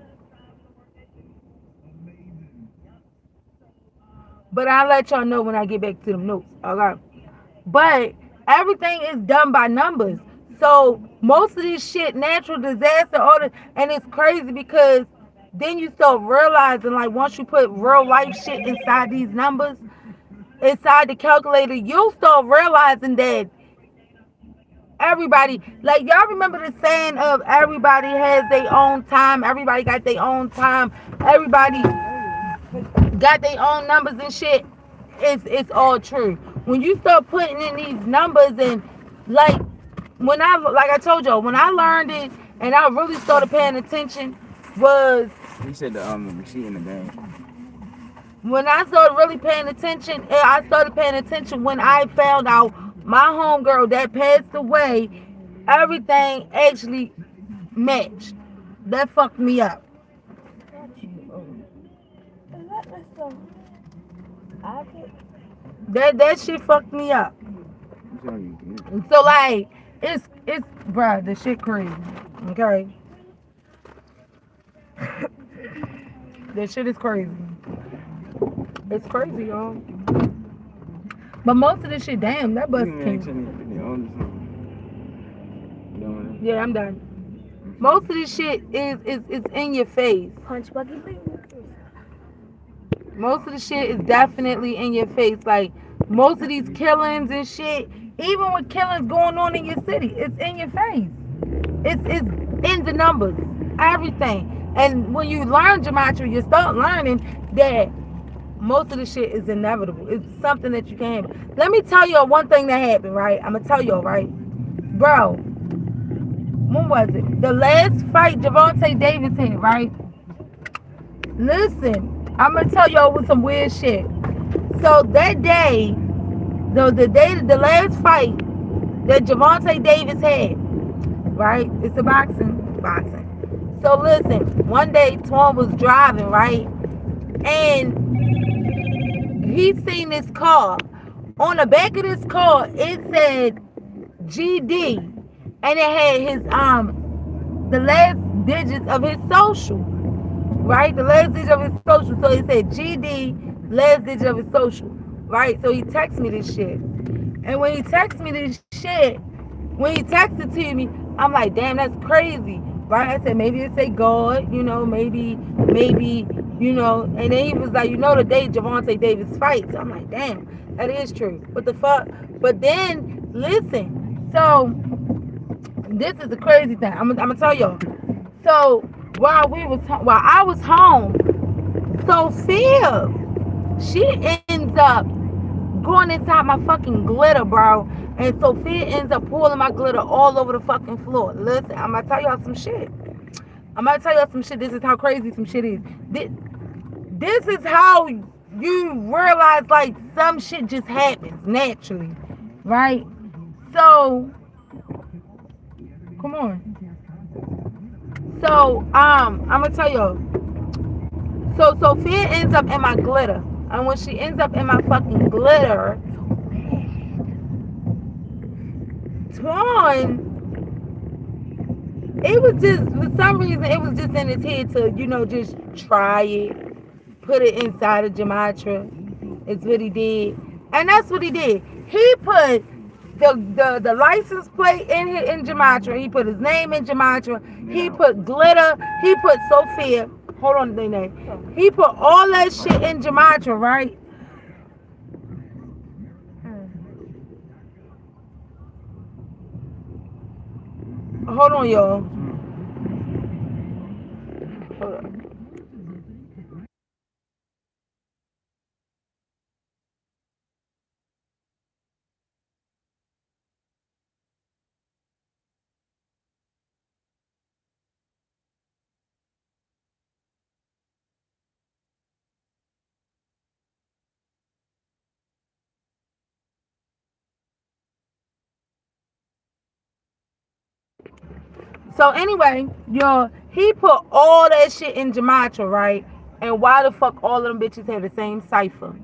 But I'll let y'all know when I get back to them notes. Okay. But everything is done by numbers. So most of this shit, natural disaster, all the, and it's crazy because then you start realizing like once you put real life shit inside these numbers, inside the calculator, you'll start realizing that everybody, like y'all remember the saying of everybody has their own time, everybody got their own time, everybody got their own numbers and shit. It's all true. When you start putting in these numbers and like when I like I told y'all when I learned it and I really started paying attention was He said the receipt in the bag. when I started really paying attention. And I started paying attention when I found out my homegirl that passed away, everything actually matched. That fucked me up. Is that Mr. Isaac? That shit fucked me up. I'm sorry you did. And so like it's bruh, the shit crazy. Okay. That shit is crazy. It's crazy, y'all. But most of this shit, damn, that bus came. Yeah, I'm done. Most of this shit is in your face. Punch Buggy Bing. Most of the shit is definitely in your face. Like most of these killings and shit, even with killings going on in your city, it's in your face. It's in the numbers, everything. And when you learn gematria, you start learning that most of the shit is inevitable. It's something that you can handle. Let me tell y'all one thing that happened, right? I'm gonna tell y'all, right? Bro, when was it? The last fight Javante Davis had, right? Listen, I'm gonna tell y'all with some weird shit. So that day, the last fight that Javante Davis had, right? It's a boxing. So listen, one day Twan was driving, right? And he seen this car. On the back of this car, it said GD, and it had his the last digits of his social, right? The last digit of his social. So it said GD, last digit of his social, right? So he texted me this shit, and when he texted me this shit, when he texted to me, I'm like, damn, that's crazy, right? I said maybe it say God, you know, maybe, you know, and then he was like, you know, the day Javante Davis fights. I'm like, damn, that is true. What the fuck? But then listen, so this is the crazy thing. I'm gonna tell y'all. So while I was home, Sophia, she ends up going inside my fucking glitter, bro. And Sophia ends up pulling my glitter all over the fucking floor. Listen, I'm gonna tell y'all some shit. This is how crazy some shit is. This is how you realize like some shit just happens naturally, right? So, come on. So, I'm gonna tell y'all. So Sophia ends up in my glitter, and when she ends up in my fucking glitter, Twan, it was just for some reason it was just in his head to just try it, put it inside of gematria. It's what he did, and that's what he did. He put the license plate in gematria. He put his name in gematria. He put glitter. He put Sophia. Hold on, name. He put all that shit in gematria, right? Hold on, y'all. Hold on. So anyway, he put all that shit in Gematria, right? And why the fuck all of them bitches have the same cipher?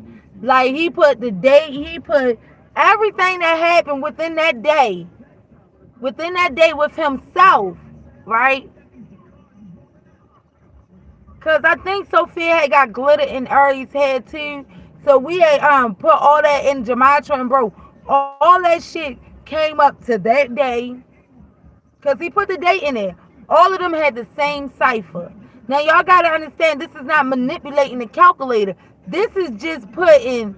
Like he put the date, he put everything that happened within that day with himself, right? Cause I think Sophia had got glitter in Ari's head too. So we had put all that in Gematria and bro, all that shit came up to that day. Cause he put the date in there. All of them had the same cipher. Now y'all gotta understand this is not manipulating the calculator. This is just putting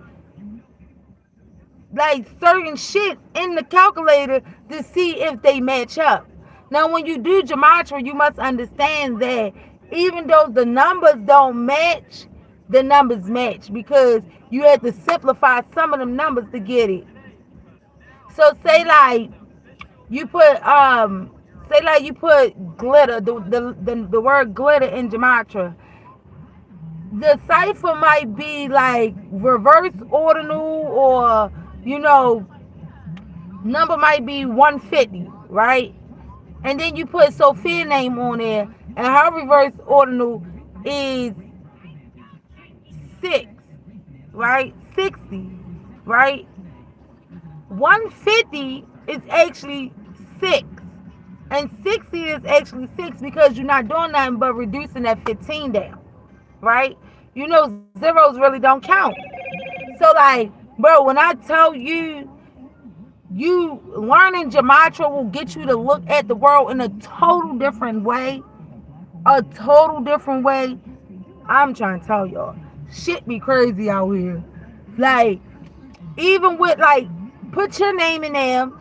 like certain shit in the calculator to see if they match up. Now, when you do gematria, you must understand that even though the numbers don't match, the numbers match because you had to simplify some of them numbers to get it. So you put say like you put glitter, the word glitter in gematria. The cipher might be like reverse ordinal or you know number might be 150, right? And then you put Sophia name on there, and her reverse ordinal is 6, right? 60, right? 150 is actually 6. And 60 is actually 6 because you're not doing nothing but reducing that 15 down, right? You know, zeros really don't count. So, like, bro, when I tell you you learning gematria will get you to look at the world in a total different way. A total different way. I'm trying to tell y'all. Shit be crazy out here. Like, even with like put your name in there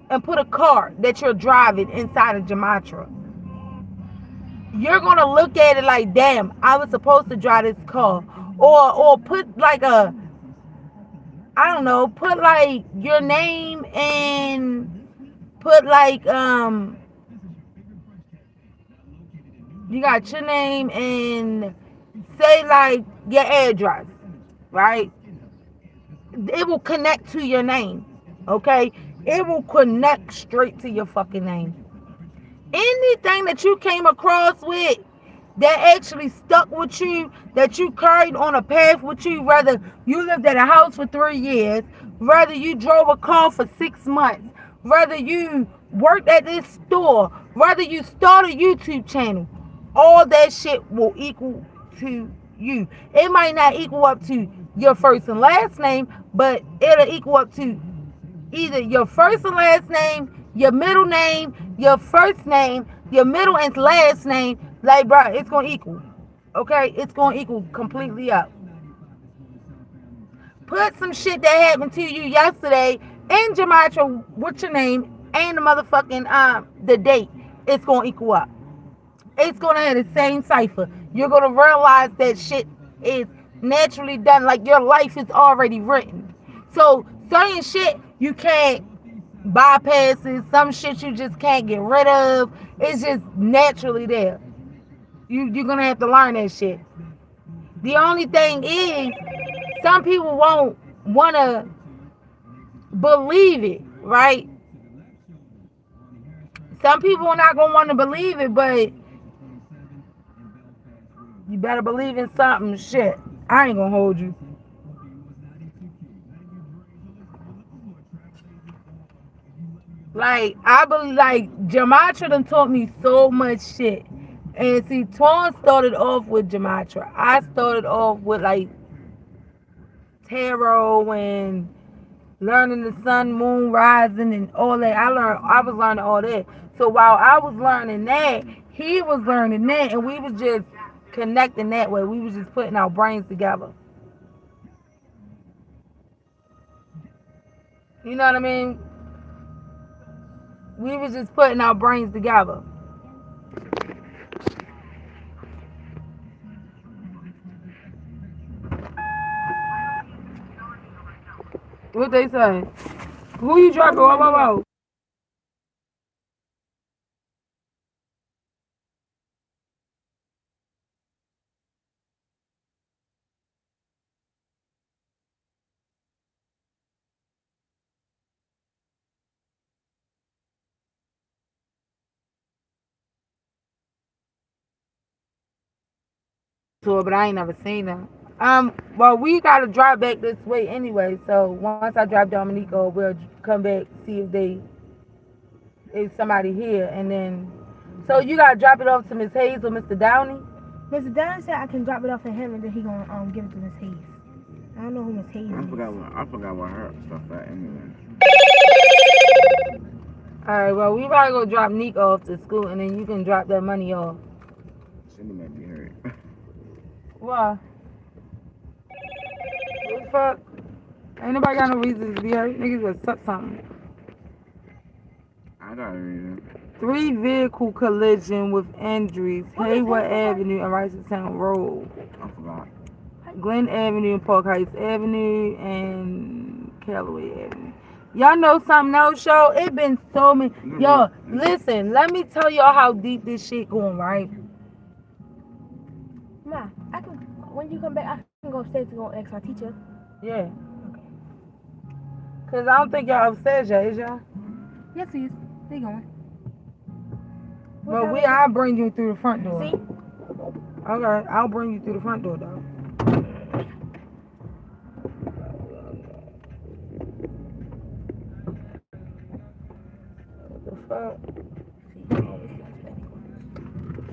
and put a car that you're driving inside of gematria. You're gonna look at it like, damn, I was supposed to drive this car. Or put like a I don't know, put like your name and put like you got your name and say like your address, right? It will connect to your name, okay? It will connect straight to your fucking name. Anything that you came across with that actually stuck with you, that you carried on a path with you, whether you lived at a house for 3 years, whether you drove a car for 6 months, whether you worked at this store, whether you started a YouTube channel, all that shit will equal to you. It might not equal up to your first and last name, but it'll equal up to either your first and last name, your middle name, your first name, your middle and last name. Like, bro, it's gonna equal. Okay, it's gonna equal completely up. Put some shit that happened to you yesterday in gematria with your name and the motherfucking the date. It's gonna equal up. It's gonna have the same cipher. You're gonna realize that shit is naturally done. Like your life is already written. So certain shit you can't bypass it. Some shit you just can't get rid of. It's just naturally there. You're gonna have to learn that shit. The only thing is, some people won't wanna believe it, right? Some people are not gonna want to believe it, but you better believe in something. Shit, I ain't gonna hold you. Like I believe, like gematria done taught me so much shit. And see, Twan started off with gematria. I started off with like tarot and learning the sun, moon, rising, and all that. I was learning all that. So while I was learning that, he was learning that, and we was just connecting that way. We was just putting our brains together. You know what I mean? We was just putting our brains together. What they say? Who you dropping? Whoa. to her, but I ain't never seen her. Well, we gotta drive back this way anyway. So once I drive Dominico, we'll come back see if somebody here, and then. So you gotta drop it off to Miss Hayes or Mr. Downey. Mr. Dunn said I can drop it off to him and then he gonna give it to Miss Hayes. I don't know who Miss Hayes I is. forgot what her stuff at anyway. All right. Well, we gotta go drop Nico off to school, and then you can drop that money off. Cindy might be hurt. Why? What the fuck? Ain't nobody got no reason to be hurt. Niggas would suck something. I got a reason. 3 vehicle collision with injuries. What is Hayward that? Avenue and Ricerstown Road. I forgot. Glen Avenue and Park Heights Avenue and Callaway Avenue. Y'all know something else, yo? It been so many. Yo, listen, let me tell y'all how deep this shit going, right? Ma, when you come back, I can go upstairs to go ask our teacher. Yeah. Cause I don't think y'all upstairs yet, is y'all? Yes, he is. They going. Well, I'll bring you through the front door. See? Okay, I'll bring you through the front door, though. What the fuck?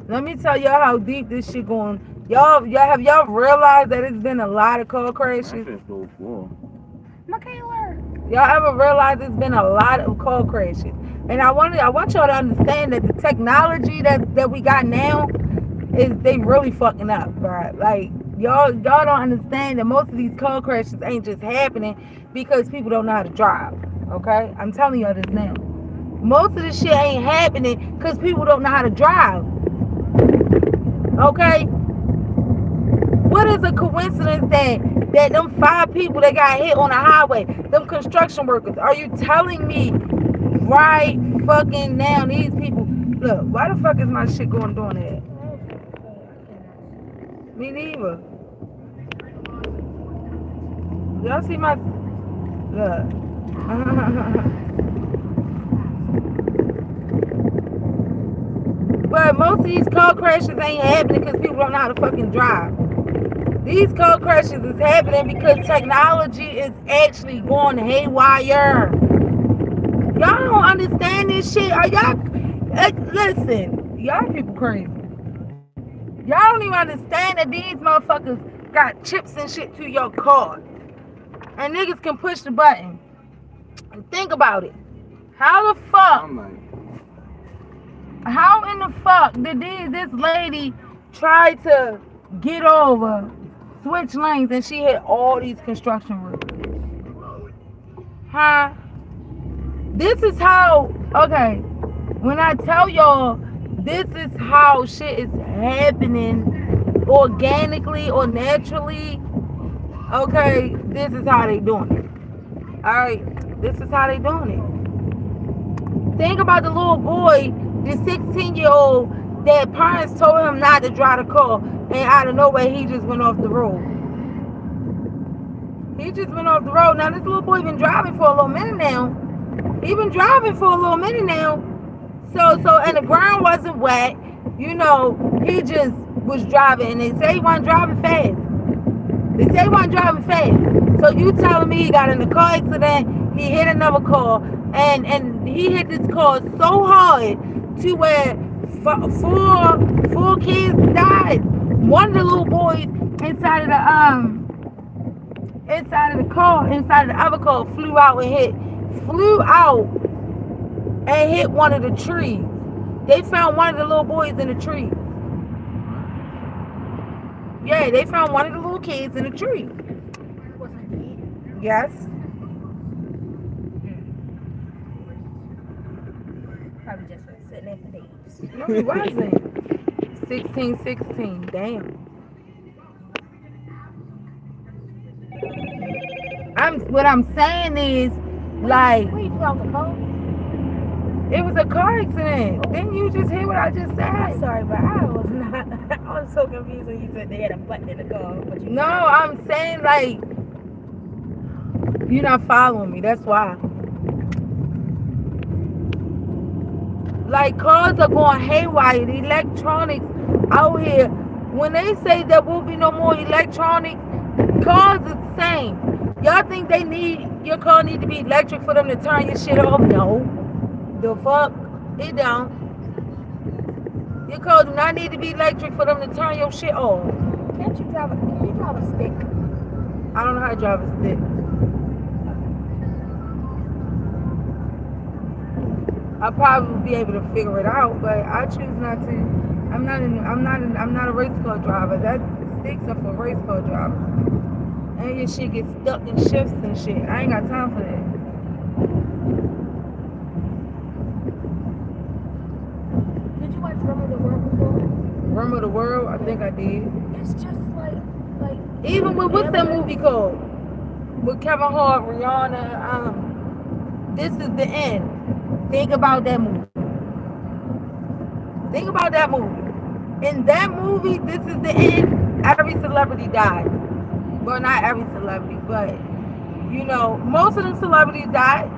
Let me tell y'all how deep this shit going. Y'all have y'all realized that it's been a lot of car That crashes? shit's so full. Michaela. Y'all ever realize it's been a lot of car crashes? And I want y'all to understand that the technology that we got now is they really fucking up, right? Like y'all don't understand that most of these car crashes ain't just happening because people don't know how to drive. Okay? I'm telling y'all this now. Most of this shit ain't happening because people don't know how to drive. Okay? What is a coincidence that them 5 people that got hit on the highway, them construction workers, are you telling me right fucking now these people, look, why the fuck is my shit going doing that? Me neither. Y'all see my, look. But most of these car crashes ain't happening because people don't know how to fucking drive. These car crashes is happening because technology is actually going haywire. Y'all don't understand this shit. Are y'all, listen, y'all people crazy. Y'all don't even understand that these motherfuckers got chips and shit to your car. And niggas can push the button. And think about it. How the fuck, I'm like, how in the fuck did this lady try to get over, switch lanes, and she hit all these construction workers? Huh? This is how, okay, when I tell y'all, this is how shit is happening organically or naturally, okay, this is how they doing it. Alright, this is how they doing it. Think about the little boy, the 16-year-old, that parents told him not to drive the car, and out of nowhere, he just went off the road. He just went off the road. Now, this little boy been driving for a little minute now. He been driving for a little minute now. So, and the ground wasn't wet. You know, he just was driving, and they say he wasn't driving fast. They say he wasn't driving fast. So you telling me he got in a car accident, he hit another car, and he hit this car so hard to where four kids died. One of the little boys inside of the other car flew out and hit one of the trees. They found one of the little boys in the tree. Yeah, they found one of the little kids in the tree. Yes. Probably just been sitting there for days. No, he wasn't. 16. Damn. What I'm saying is, like, Wait, you flew out the car? it was a car accident. Didn't you just hear what I just I'm said? sorry, but I was not. I was so confused when you said they had a button in the car. But you No, I'm saying, like, you're not following me. That's why. Like, cars are going haywire. The electronics out here when they say there will be no more electronic cars, it's the same. Y'all think your car need to be electric for them to turn your shit off? No. The fuck? It don't. Your car do not need to be electric for them to turn your shit off. Can you drive a stick? I don't know how to drive a stick. I probably would be able to figure it out, but I choose not to. I'm not a race car driver. That sticks are for race car drivers. And your shit gets stuck in shifts and shit. I ain't got time for that. Did you watch Rum of the World before? Rum of the World? I think I did. It's just like Even with, what's that movie called? With Kevin Hart, Rihanna, This Is the End. Think about that movie. Think about that movie. In that movie, This Is the End, every celebrity died. Well, not every celebrity, but, you know, most of them celebrities died.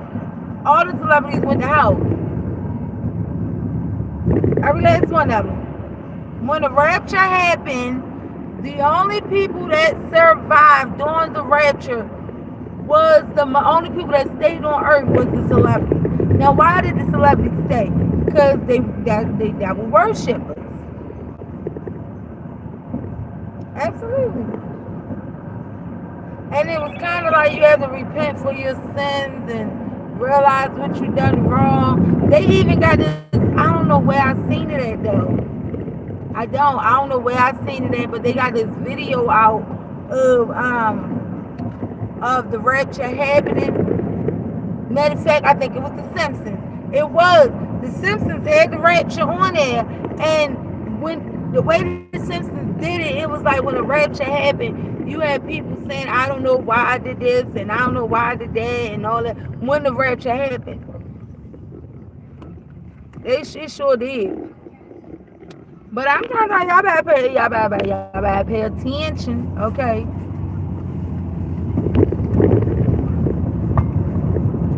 All the celebrities went to hell. Every last one of them. When the rapture happened, the only people that survived during the rapture was the only people that stayed on earth was the celebrities. Now, why did the celebrities stay? Because they were worshippers. Absolutely. And it was kind of like you had to repent for your sins and realize what you done wrong. They even got this, I don't know where I seen it at though. I don't know where I seen it at, but they got this video out of the rapture happening. Matter of fact, I think it was The Simpsons. It was. The Simpsons had the rapture on there, and when the way The Simpsons did it, it was like when the rapture happened, you had people saying, I don't know why I did this, and I don't know why I did that, and all that, when the rapture happened. It sure did. But I'm trying to tell y'all better pay attention, okay?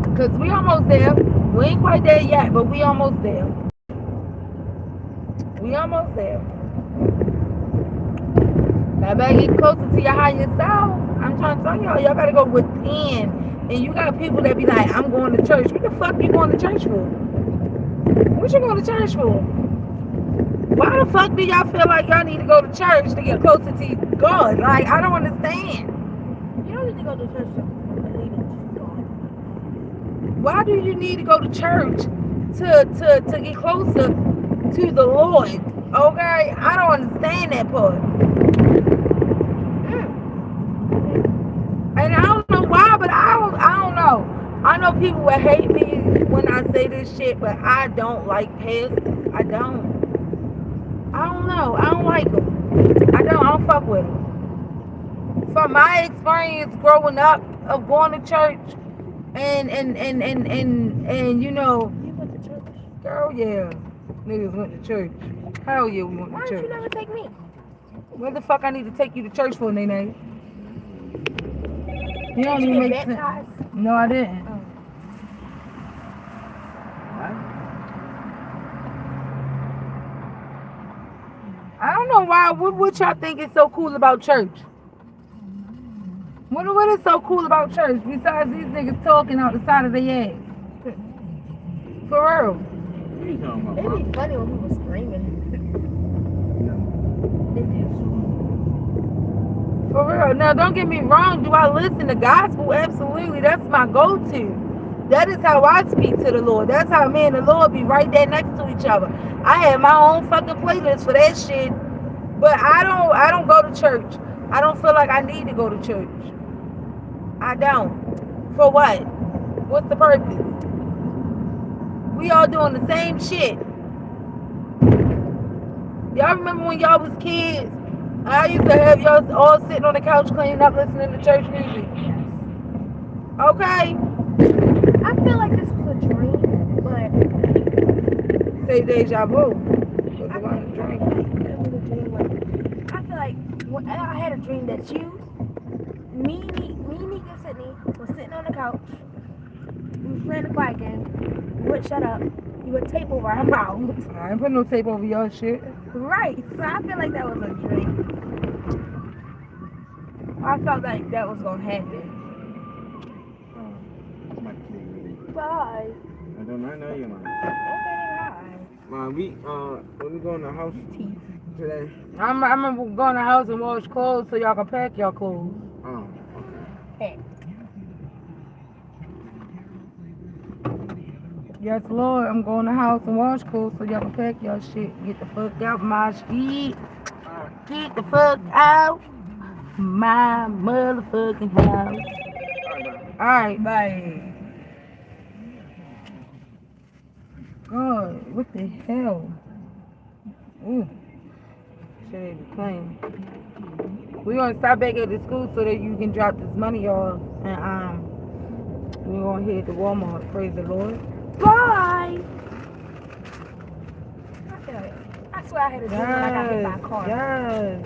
Because we almost there. We ain't quite there yet, but we almost there. We almost there. Y'all better get closer to your higher self. I'm trying to tell y'all gotta go within. And you got people that be like, I'm going to church. What the fuck you going to church for? What you going to church for? Why the fuck do y'all feel like y'all need to go to church to get closer to God? Like, I don't understand. You don't need to go to church to believe in God. Why do you need to go to church to get closer to the Lord? Okay? I don't understand that part. And I don't know why, but I don't know. I know people will hate me when I say this shit, but I don't like pastors. I don't know. I don't like them. I don't fuck with them. From my experience growing up of going to church and you know, You went to church. girl, yeah, niggas went to church. Hell yeah, we went Why to did you church. never take me? What the fuck I need to take you to church for, Nene? You don't Did even you make get sense. baptized? No, I didn't. Oh. I don't know why. What y'all think is so cool about church? What is so cool about church besides these niggas talking out the side of their ass? For real. What are you talking about, It'd bro? be funny when people screaming. They do. For real. Now, don't get me wrong. Do I listen to gospel? Absolutely. That's my go-to. That is how I speak to the Lord. That's how me and the Lord be right there next to each other. I have my own fucking playlist for that shit. But I don't go to church. I don't feel like I need to go to church. I don't. For what? What's the purpose? We all doing the same shit. Y'all remember when y'all was kids? I used to have y'all all sitting on the couch cleaning up, listening to church music. Okay? I feel like this was a dream, but Say deja vu. I feel like it was a dream. Like, I feel like when I had a dream that me, Nika, Sydney was sitting on the couch. We was playing the quiet game. You wouldn't shut up. You with tape over our mouths. I ain't put no tape over your shit. Right. So I feel like that was a dream. I felt like that was gonna happen. Bye. I don't know you, man. Okay, We when we go in the house today. I'm gonna go in the house and wash clothes so y'all can pack your clothes. Oh, Hey. Yes, Lord, I'm going to the house and wash clothes so y'all can pack your shit. Get the fuck out my shit. Get the fuck out my motherfucking house. Alright, bye. God, what the hell? Ooh. Shit ain't be clean. We're gonna stop back at the school so that you can drop this money off. And we're gonna head to Walmart. Praise the Lord. Bye. I swear I had a dream when I got hit by a car. Yes.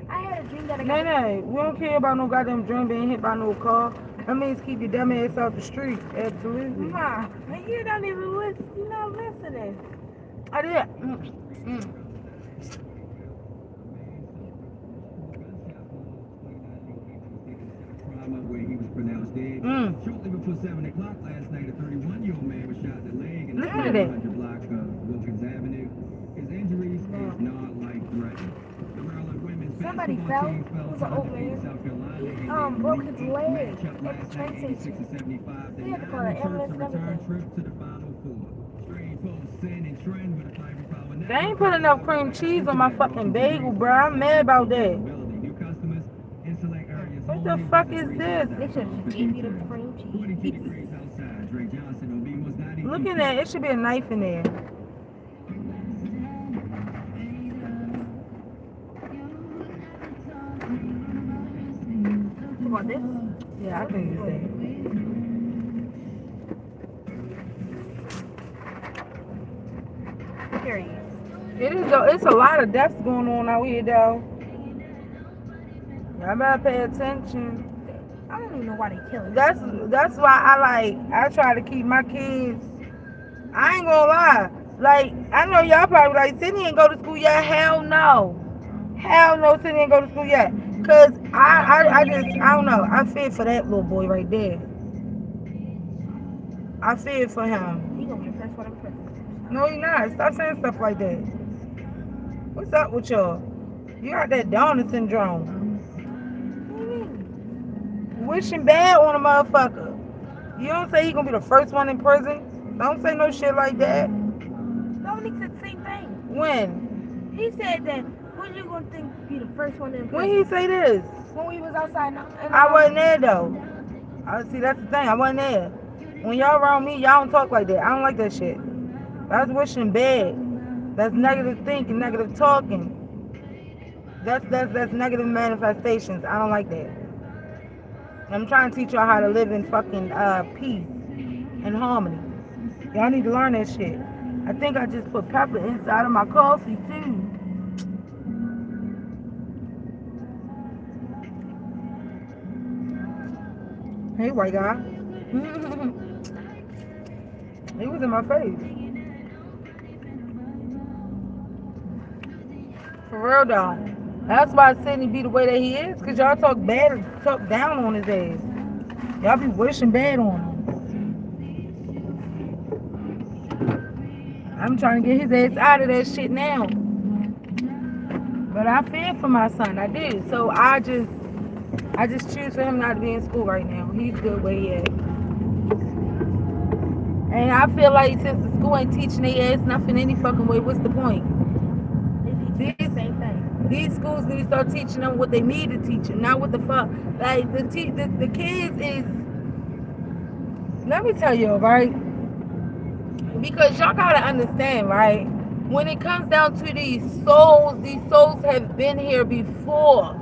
I had a dream that I got Nay, we don't care about no goddamn dream being hit by no car. That means keep your dumb ass off the street. Absolutely. Ma, you don't even listen. You're not listening. I did. Where he was pronounced dead. Shortly before 7 o'clock last night, a 31-year-old man was shot in the leg in the Listen to that. 100 block of Wilkins Avenue. His injuries is not life-threatening. The Maryland women's Somebody basketball fell. team It was an fell old to man. South Carolina. He broke his leg at the train station. They He had to call an ambulance and return everything. trip to the Final Four. Strange post Sin and Trend with a five-power They ain't put enough cream cheese on my fucking bagel, bro. I'm mad about that. New customers in select areas. What the fuck is this? They should have gave you the cream cheese. 42 degrees outside. Drake Johnson on Beamer's 90. Look at that. It should be a knife in there. You want this? Yeah, I can use that. Period. It is. It's a lot of deaths going on out here, though. Y'all better pay attention. I don't even know why they kill him. That's why I try to keep my kids. I ain't gonna lie. Like, I know y'all probably like, Sydney ain't go to school yet. Hell no. Hell no, Sydney ain't go to school yet. Cause I don't know. I fear for that little boy right there. I fear for him. He gonna be the first one in prison. No, he not. Stop saying stuff like that. What's up with y'all? You got that Downer syndrome. What do you mean? Wishing bad on a motherfucker. You don't say he gonna be the first one in prison. Don't say no shit like that. Dominique said the same thing. When? He said that when you gonna think be the first one in When prison? he say this? When we was outside. I wasn't there though. I see that's the thing. I wasn't there. When y'all around me, y'all don't talk like that. I don't like that shit. That's wishing bad. That's negative thinking, negative talking. That's negative manifestations. I don't like that. I'm trying to teach y'all how to live in fucking peace and harmony. Y'all need to learn that shit. I think I just put pepper inside of my coffee too. Hey, white guy. He was in my face. For real though. That's why Sydney be the way that he is, cause y'all talk bad, talk down on his ass. Y'all be wishing bad on him. I'm trying to get his ass out of that shit now. But I fear for my son, I do. So I just choose for him not to be in school right now. He's good where he at. And I feel like since the school ain't teaching their ass nothing any fucking way, what's the point? They teach the same thing. These schools need to start teaching them what they need to teach them, not what the fuck. Like the kids is. Let me tell you, right? Because y'all gotta understand, right? When it comes down to these souls have been here before.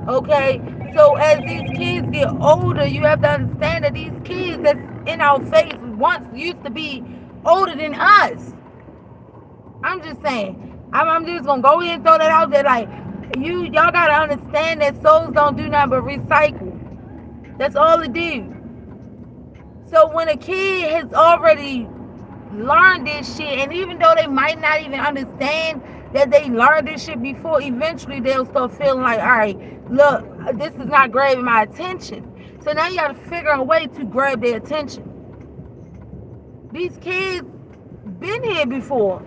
Okay? So as these kids get older, you have to understand that these kids that's in our face once used to be older than us. I'm just saying. I'm just gonna go ahead and throw that out there. Like, y'all gotta understand that souls don't do nothing but recycle. That's all it do. So when a kid has already learned this shit, and even though they might not even understand that they learned this shit before, eventually they'll start feeling like, all right, look, this is not grabbing my attention. So now you got to figure out a way to grab their attention. These kids been here before,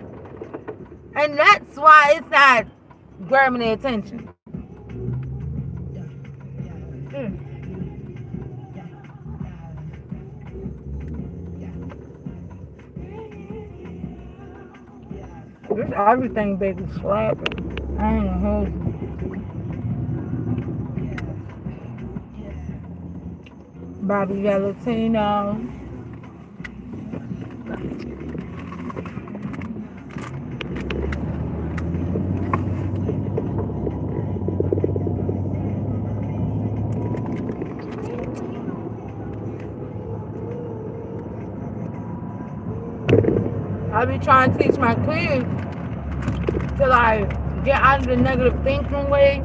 and that's why it's not grabbing their attention. This everything baby slapping. I ain't gonna hold you. Bobby Valentino. I be trying to teach my kids to like get out of the negative thinking way.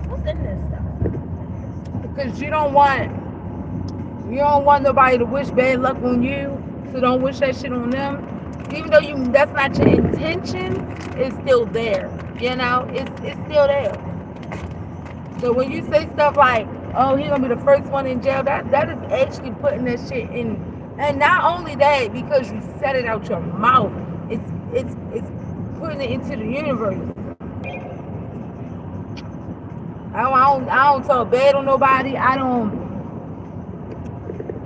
What's in this stuff? Because you don't want nobody to wish bad luck on you, so don't wish that shit on them. Even though that's not your intention, it's still there. You know, it's still there. So when you say stuff like, "Oh, he's gonna be the first one in jail," that is actually putting that shit in. And not only that, because you said it out your mouth, it's putting it into the universe. I don't talk bad on nobody. I don't.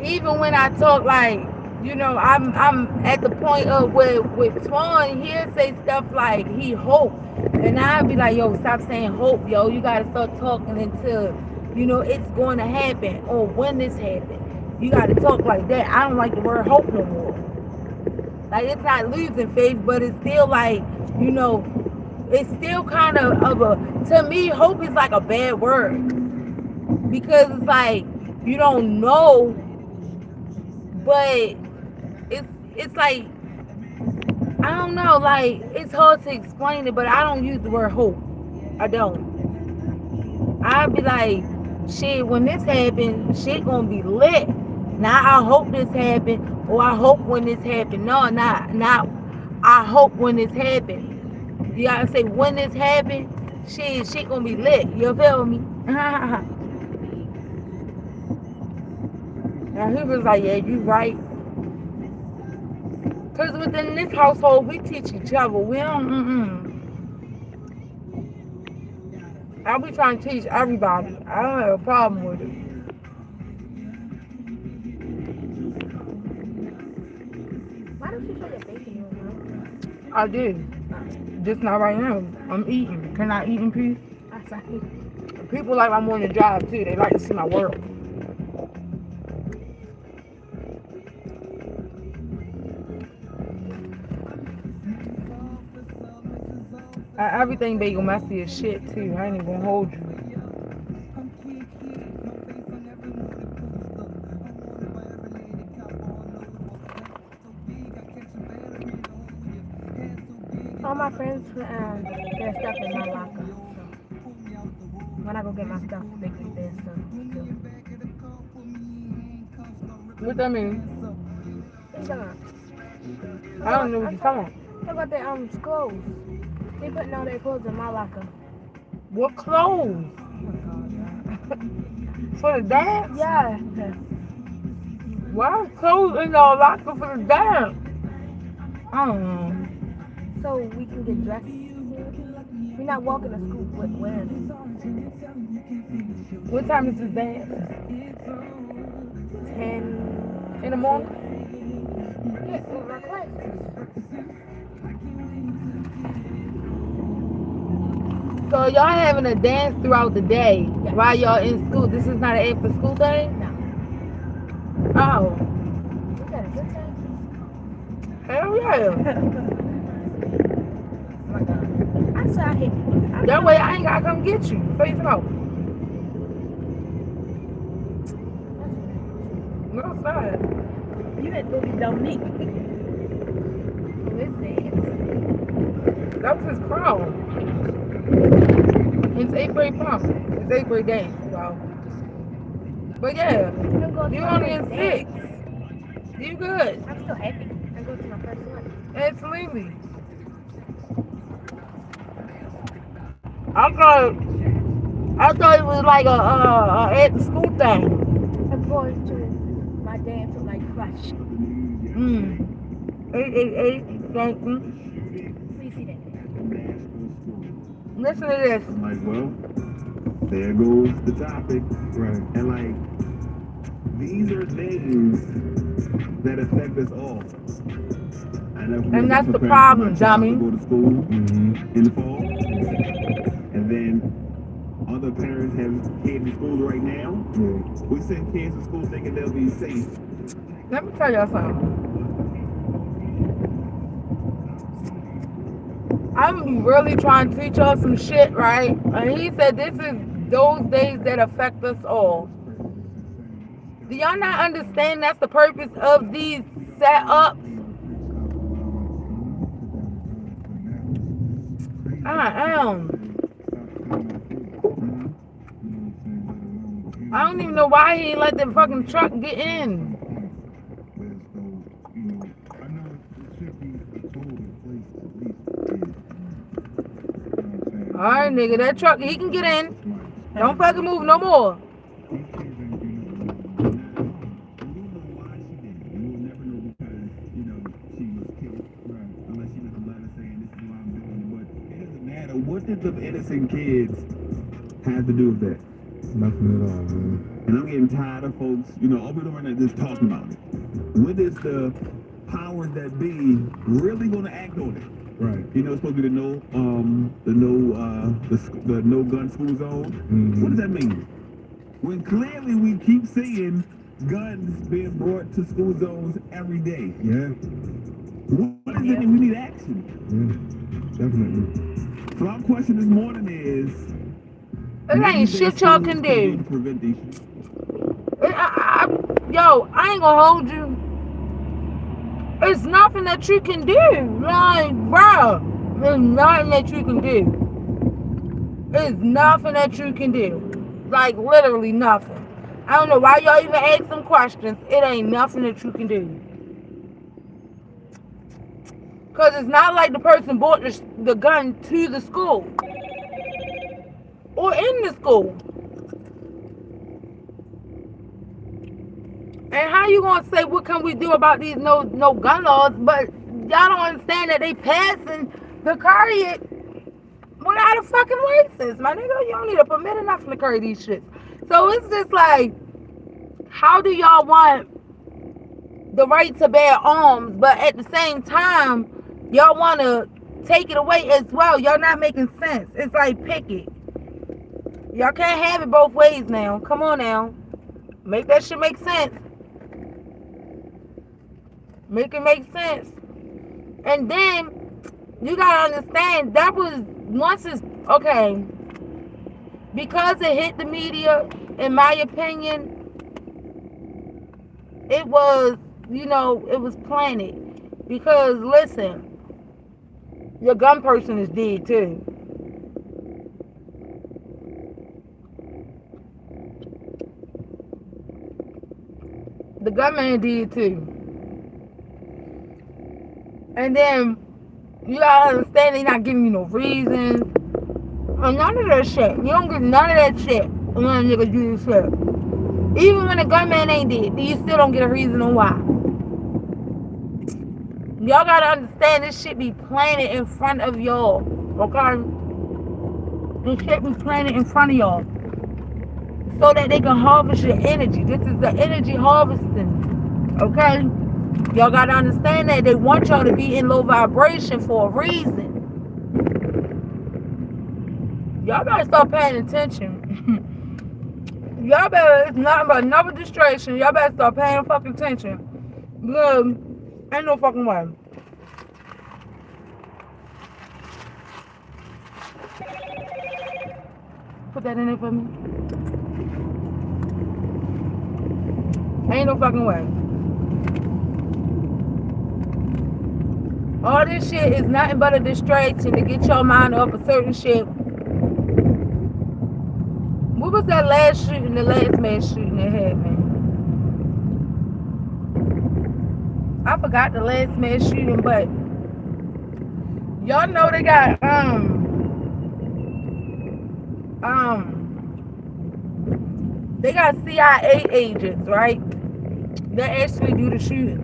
Even when I talk, like, you know, I'm at the point of where with Twan, he'll say stuff like he hope, and I'll be like, yo, stop saying hope, yo. You gotta start talking until, you know, it's going to happen or when this happens. You got to talk like that. I don't like the word hope no more. Like, it's not losing faith, but it's still like, you know, it's still kind of a, to me, hope is like a bad word. Because it's like, you don't know, but it's like, I don't know, like, it's hard to explain it, but I don't use the word hope. I don't. I'd be like, shit, when this happens, shit gonna be lit. Now I hope this happened, or I hope when this happened. No, not I hope when this happened. You gotta say when this happened, shit gonna be lit. You feel me? And he was like, yeah, you right. Cause within this household, we teach each other. We don't. I be trying to teach everybody. I don't have a problem with it. Why don't you show your face in your mouth? I did. Just not right now. I'm eating. Can I eat in peace? I'm sorry. People like my morning job too. They like to see my work. Everything bagel messy as shit too. I ain't even gonna hold you. All my friends their stuff in my locker. So when I go get my stuff, they keep their stuff too. What that mean? What you talking about? I don't know what you're talking about. What about their clothes? They putting all their clothes in my locker. What clothes? For the dance? Yeah. Why is clothes in the locker for the dance? I don't know. So we can get dressed. We're not walking to school wearing it. What time is this dance? 10 in the morning? Yeah, with my classes. So y'all having a dance throughout the day while y'all in school. This is not an after school thing? No. Oh. We got a good time. Hell yeah. Oh my God. I saw him. That way I ain't gotta come get you. Face it out. No, it's not. You had to be Dominique. What's that? That was his prom. It's 8th grade prom. It's 8th grade dance. So But yeah, I'm going to you my only in first dance. 6. You good. I'm still happy. I'm going to my first one. Absolutely. I thought it was like a at the school thing. I'm going to my dance with like Crush. 888. Thank you. Please see that. Listen to this. I'm like, well, there goes the topic. Right. And like, these are things that affect us all. And that's the problem, dummy. To go to school Mm-hmm. in the fall, and then other parents have kids in schools right now. Yeah. We send kids to school thinking they'll be safe. Let me tell y'all something. I'm really trying to teach y'all some shit, right? And he said this is those days that affect us all. Do y'all not understand that's the purpose of these setups? I don't even know why he let the fucking truck get in. Alright, nigga, that truck, he can get in. Don't fucking move no more. What did the innocent kids have to do with that? Nothing at all, man. And I'm getting tired of folks, all people right now just talking about it. When is the powers that be really going to act on it? Right. It's supposed to be the no gun school zone. Mm-hmm. What does that mean? When clearly we keep seeing guns being brought to school zones every day. Yeah. What is it that we need action? Yeah. Definitely. So our question this morning is, It ain't shit y'all can do. prevent these shit? Yo, I ain't gonna hold you. It's nothing that you can do. Like, bro, there's nothing that you can do. It's nothing that you can do. Like, literally nothing. I don't know why y'all even ask some questions. It ain't nothing that you can do. Because it's not like the person brought the gun to the school. Or in the school. And how you gonna say what can we do about these no gun laws, but y'all don't understand that they passing the carry it without a fucking license, my nigga. You don't need a permit or nothing to carry these shits. So it's just like, how do y'all want the right to bear arms, but at the same time, y'all want to take it away as well? Y'all not making sense. It's like, pick it. Y'all can't have it both ways now. Come on now. Make that shit make sense. Make it make sense. And then, you gotta understand, that was, once it's, okay, because it hit the media, in my opinion, it was, it was planted. Because, listen, your gun person is dead too. The gunman did too. And then you gotta understand, they not giving you no reasons. And none of that shit. You don't get none of that shit when a nigga do this shit. Even when the gunman ain't dead, you still don't get a reason on why. Y'all gotta understand, this shit be planted in front of y'all. Okay? This shit be planted in front of y'all. So that they can harvest your energy. This is the energy harvesting. Okay? Y'all gotta understand that they want y'all to be in low vibration for a reason. Y'all better start paying attention. Y'all better, it's nothing but another distraction. Y'all better start paying fucking attention. Look, ain't no fucking way. Put that in there for me. Ain't no fucking way. All this shit is nothing but a distraction to get your mind off of certain shit. What was that last shooting, the last mass shooting that happened? I forgot the last mass shooting, but y'all know they got they got CIA agents, right? That actually do the shootings.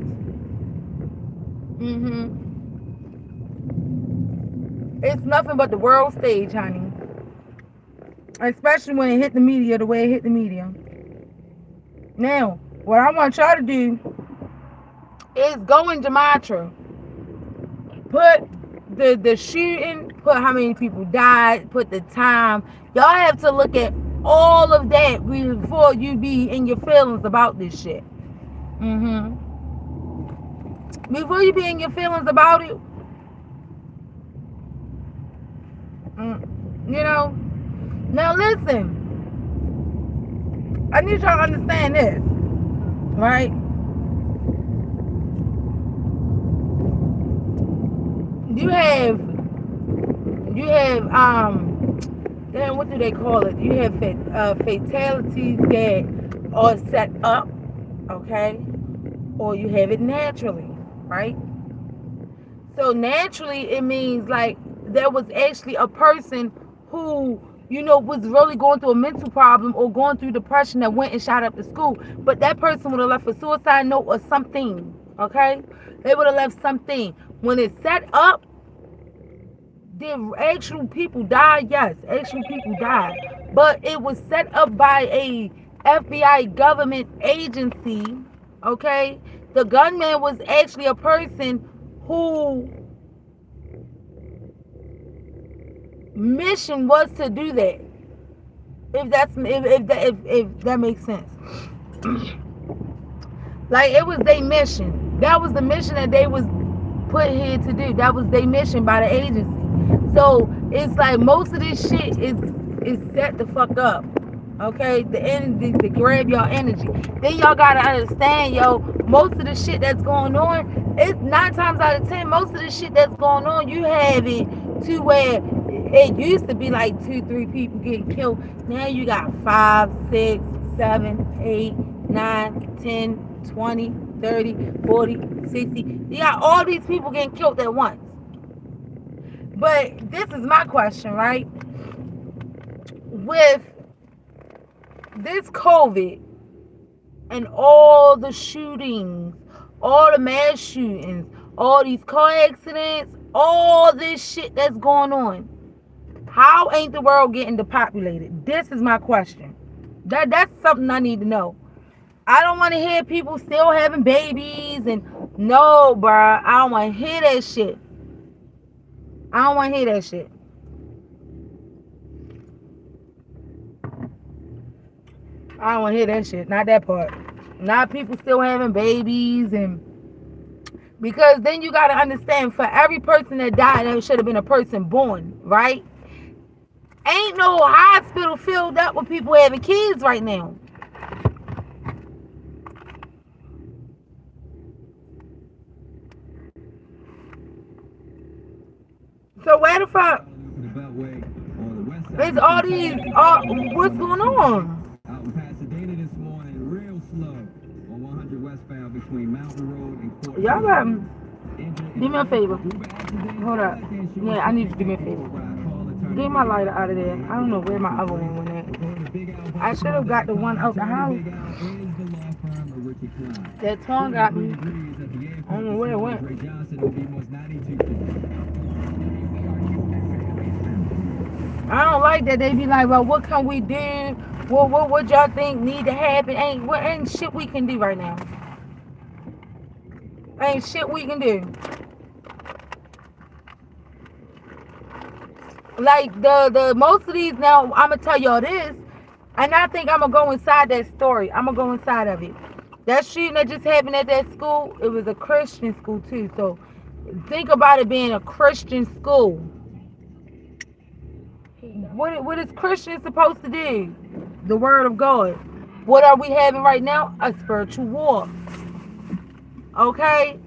It's nothing but the world stage, honey. Especially when it hit the media the way it hit the media. Now, what I want y'all to do is go in Gematria. Put the shooting, put how many people died, put the time. Y'all have to look at all of that before you be in your feelings about this shit. Before you be in your feelings about it, you know. Now listen, I need y'all to understand this, right? You have then what do they call it? You have fatalities that are set up, okay, or you have it naturally, right? So naturally, it means like there was actually a person who, you know, was really going through a mental problem or going through depression that went and shot up the school. But that person would have left a suicide note or something, okay? They would have left something. When it's set up, did actual people die? Yes, actual people died. But it was set up by a FBI government agency, okay? The gunman was actually a person who mission was to do that. If that makes sense. Like it was their mission. That was the mission that they was put here to do. That was their mission by the agency. So it's like most of this shit is set the fuck up. Okay, the energy to grab your energy. Then y'all gotta understand, yo, most of the shit that's going on, it's 9 times out of 10, most of the shit that's going on, you have it to where it used to be like 2-3 people getting killed. Now you got 5, 6, 7, 8, 9, 10, 20, 30, 40, 60. You got all these people getting killed at once. But this is my question, right? With this COVID and all the shootings, all the mass shootings, all these car accidents, all this shit that's going on, how ain't the world getting depopulated? This is my question. That's something I need to know. I don't want to hear people still having babies and no, bruh. I don't want to hear that shit. I don't want to hear that shit. I don't want to hear that shit. Not that part. Not people still having babies and because then you got to understand for every person that died, there should have been a person born, right? Ain't no hospital filled up with people having kids right now. So where the fuck is all these? What's going on? Out in Pasadena this morning, real slow on 100 westbound between Mountain Road and Court. Y'all got do me a favor. Hold up. Yeah, I need you to do me a favor. Get my lighter out of there. I don't know where my other one went at. I should have got the one out the house. That tongue got me. I don't know where it went. I don't like that. They be like, well, what can we do? Well, what y'all think need to happen? Ain't shit we can do right now. Ain't shit we can do. Like the most of these now, I'ma tell y'all this, and I think I'ma go inside that story. I'ma go inside of it. That shooting that just happened at that school, it was a Christian school too. So think about it being a Christian school. What is Christians supposed to do? The word of God. What are we having right now? A spiritual war. Okay?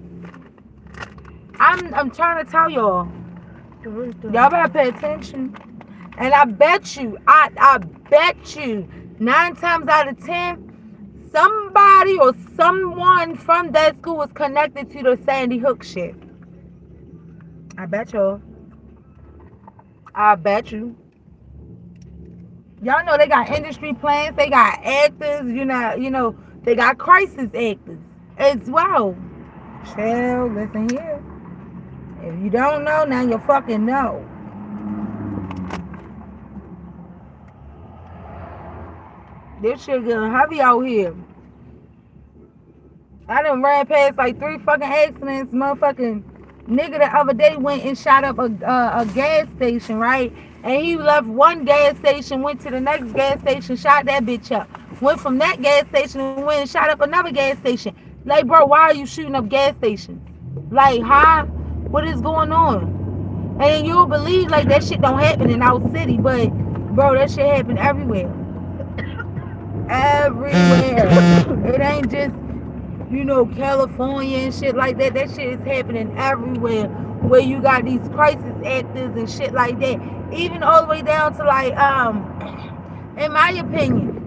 I'm trying to tell y'all. Y'all better pay attention. And I bet you, 9 times out of 10, somebody or someone from that school was connected to the Sandy Hook shit. I bet you. I bet you. Y'all know they got industry plans, they got actors, you know, they got crisis actors as well. Chill, listen here. If you don't know, now you fucking know. This shit getting heavy out here. I done ran past like 3 fucking accidents. Motherfucking nigga the other day went and shot up a gas station, right? And he left one gas station, went to the next gas station, shot that bitch up. Went from that gas station and went and shot up another gas station. Like, bro, why are you shooting up gas stations? Like, huh? What is going on? And you'll believe like that shit don't happen in our city, but bro, that shit happen everywhere. Everywhere. It ain't just, you know, California and shit like that. That shit is happening everywhere where you got these crisis actors and shit like that. Even all the way down to like, in my opinion,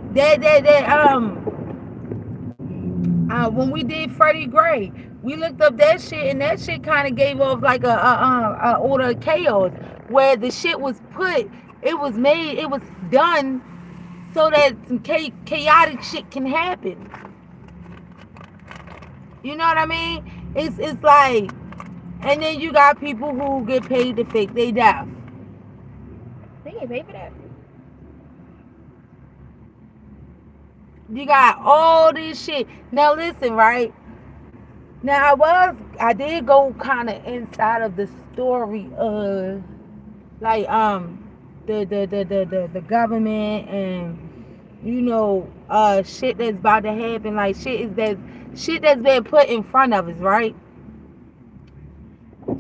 when we did Freddie Gray, we looked up that shit, and that shit kind of gave off like a order of chaos, where the shit was put, it was made, it was done so that some chaotic shit can happen. You know what I mean? It's like, and then you got people who get paid to fake they death. They get paid for that. You got all this shit. Now listen, right? Now I did go kind of inside of the story of like the government and you know shit that's about to happen, like shit that's been put in front of us, right?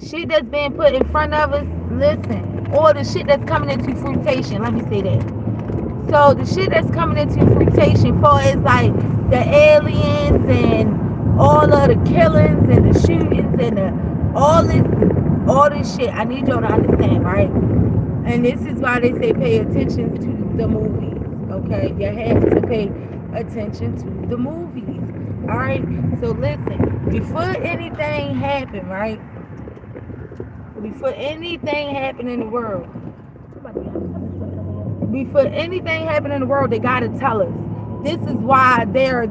Shit that's been put in front of us, listen, or the shit that's coming into fruition, let me say that. So the shit that's coming into fruition for is like the aliens and all of the killings and the shootings and all this shit. I need y'all to understand, right? And this is why they say pay attention to the movies, okay? You have to pay attention to the movies, all right? So listen, before anything happen, right? Before anything happen in the world, they gotta tell us. This is why they're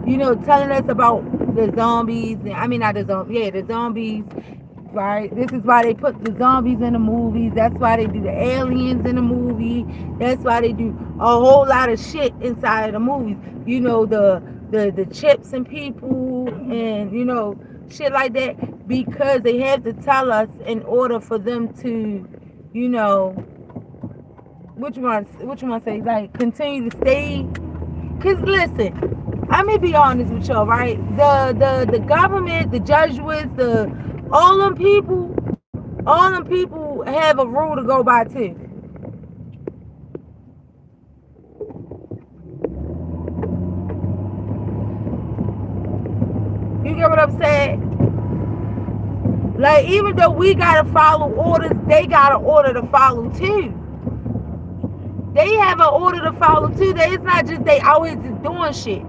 you know, telling us about the zombies. I mean, not the zombies. Yeah, the zombies. Right. This is why they put the zombies in the movies. That's why they do the aliens in the movie. That's why they do a whole lot of shit inside of the movies. You know, the chips and people and you know shit like that, because they have to tell us in order for them to, you know, what you want to say, like continue to stay. Cause listen, I'm gonna be honest with y'all, right? The government, the Jesuits, all them people have a rule to go by too. You get what I'm saying? Like, even though we gotta follow orders, they got an order to follow too. They have an order to follow too. It's not just they out here just doing shit.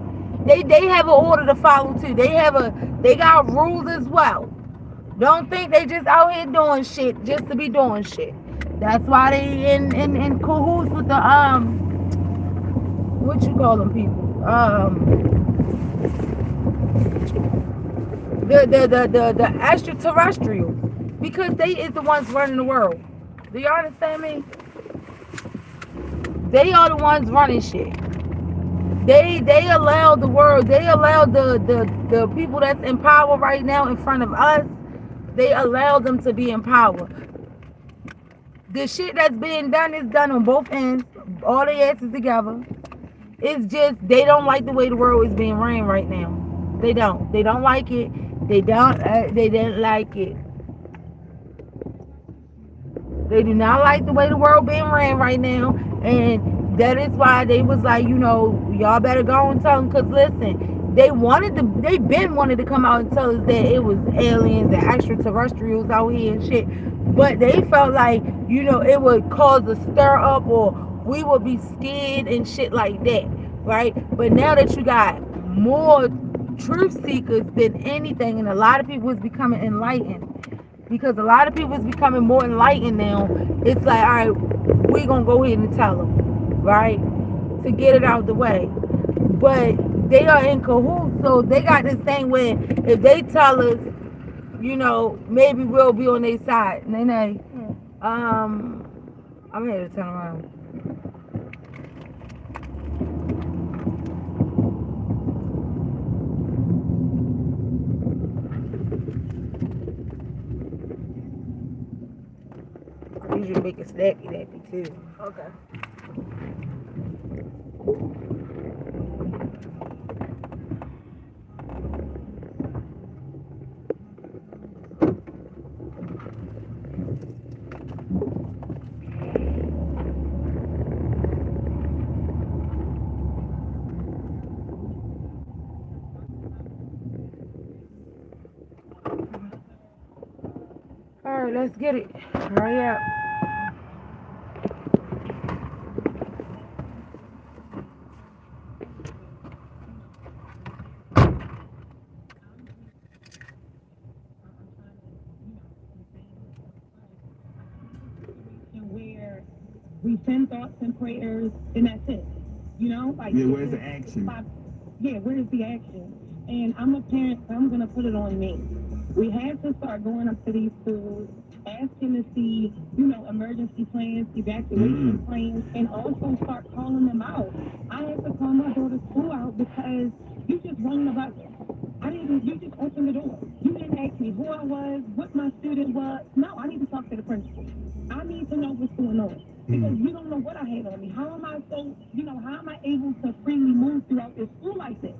They have an order to follow too. They got rules as well. Don't think they just out here doing shit just to be doing shit. That's why they in cahoots with the what you call them people? The extraterrestrials, because they is the ones running the world. Do you understand me? They are the ones running shit. They allow the world. They allow the people that's in power right now in front of us. They allow them to be in power. The shit that's being done is done on both ends. All their asses together. It's just they don't like the way the world is being ran right now. They don't. They don't like it. They didn't like it. They do not like the way the world being ran right now, and that is why they was like, you know, y'all better go and tell them. Cause listen, they been wanted to come out and tell us that it was aliens and extraterrestrials out here and shit. But they felt like, it would cause a stir up or we would be scared and shit like that, right? But now that you got more truth seekers than anything, and a lot of people is becoming enlightened, because a lot of people is becoming more enlightened now. It's like, all right, we gonna go ahead and tell them, right, to get it out the way. But they are in cahoots, so they got this thing where if they tell us, maybe we'll be on their side. Nene, I'm here to turn around. I usually make a snacky nappy too. Okay. All right, let's get it. Hurry up. Where we send thoughts and prayers and that's it. Like where's the action? Where's the action? And I'm a parent, so I'm gonna put it on me. We have to start going up to these schools, asking to see, emergency plans, evacuation plans, and also start calling them out. I had to call my daughter's school out because you just rung the buzzer. You just opened the door. You didn't ask me who I was, what my student was. No, I need to talk to the principal. I need to know what's going on. Because you don't know what I had on me. How am I able to freely move throughout this school like this?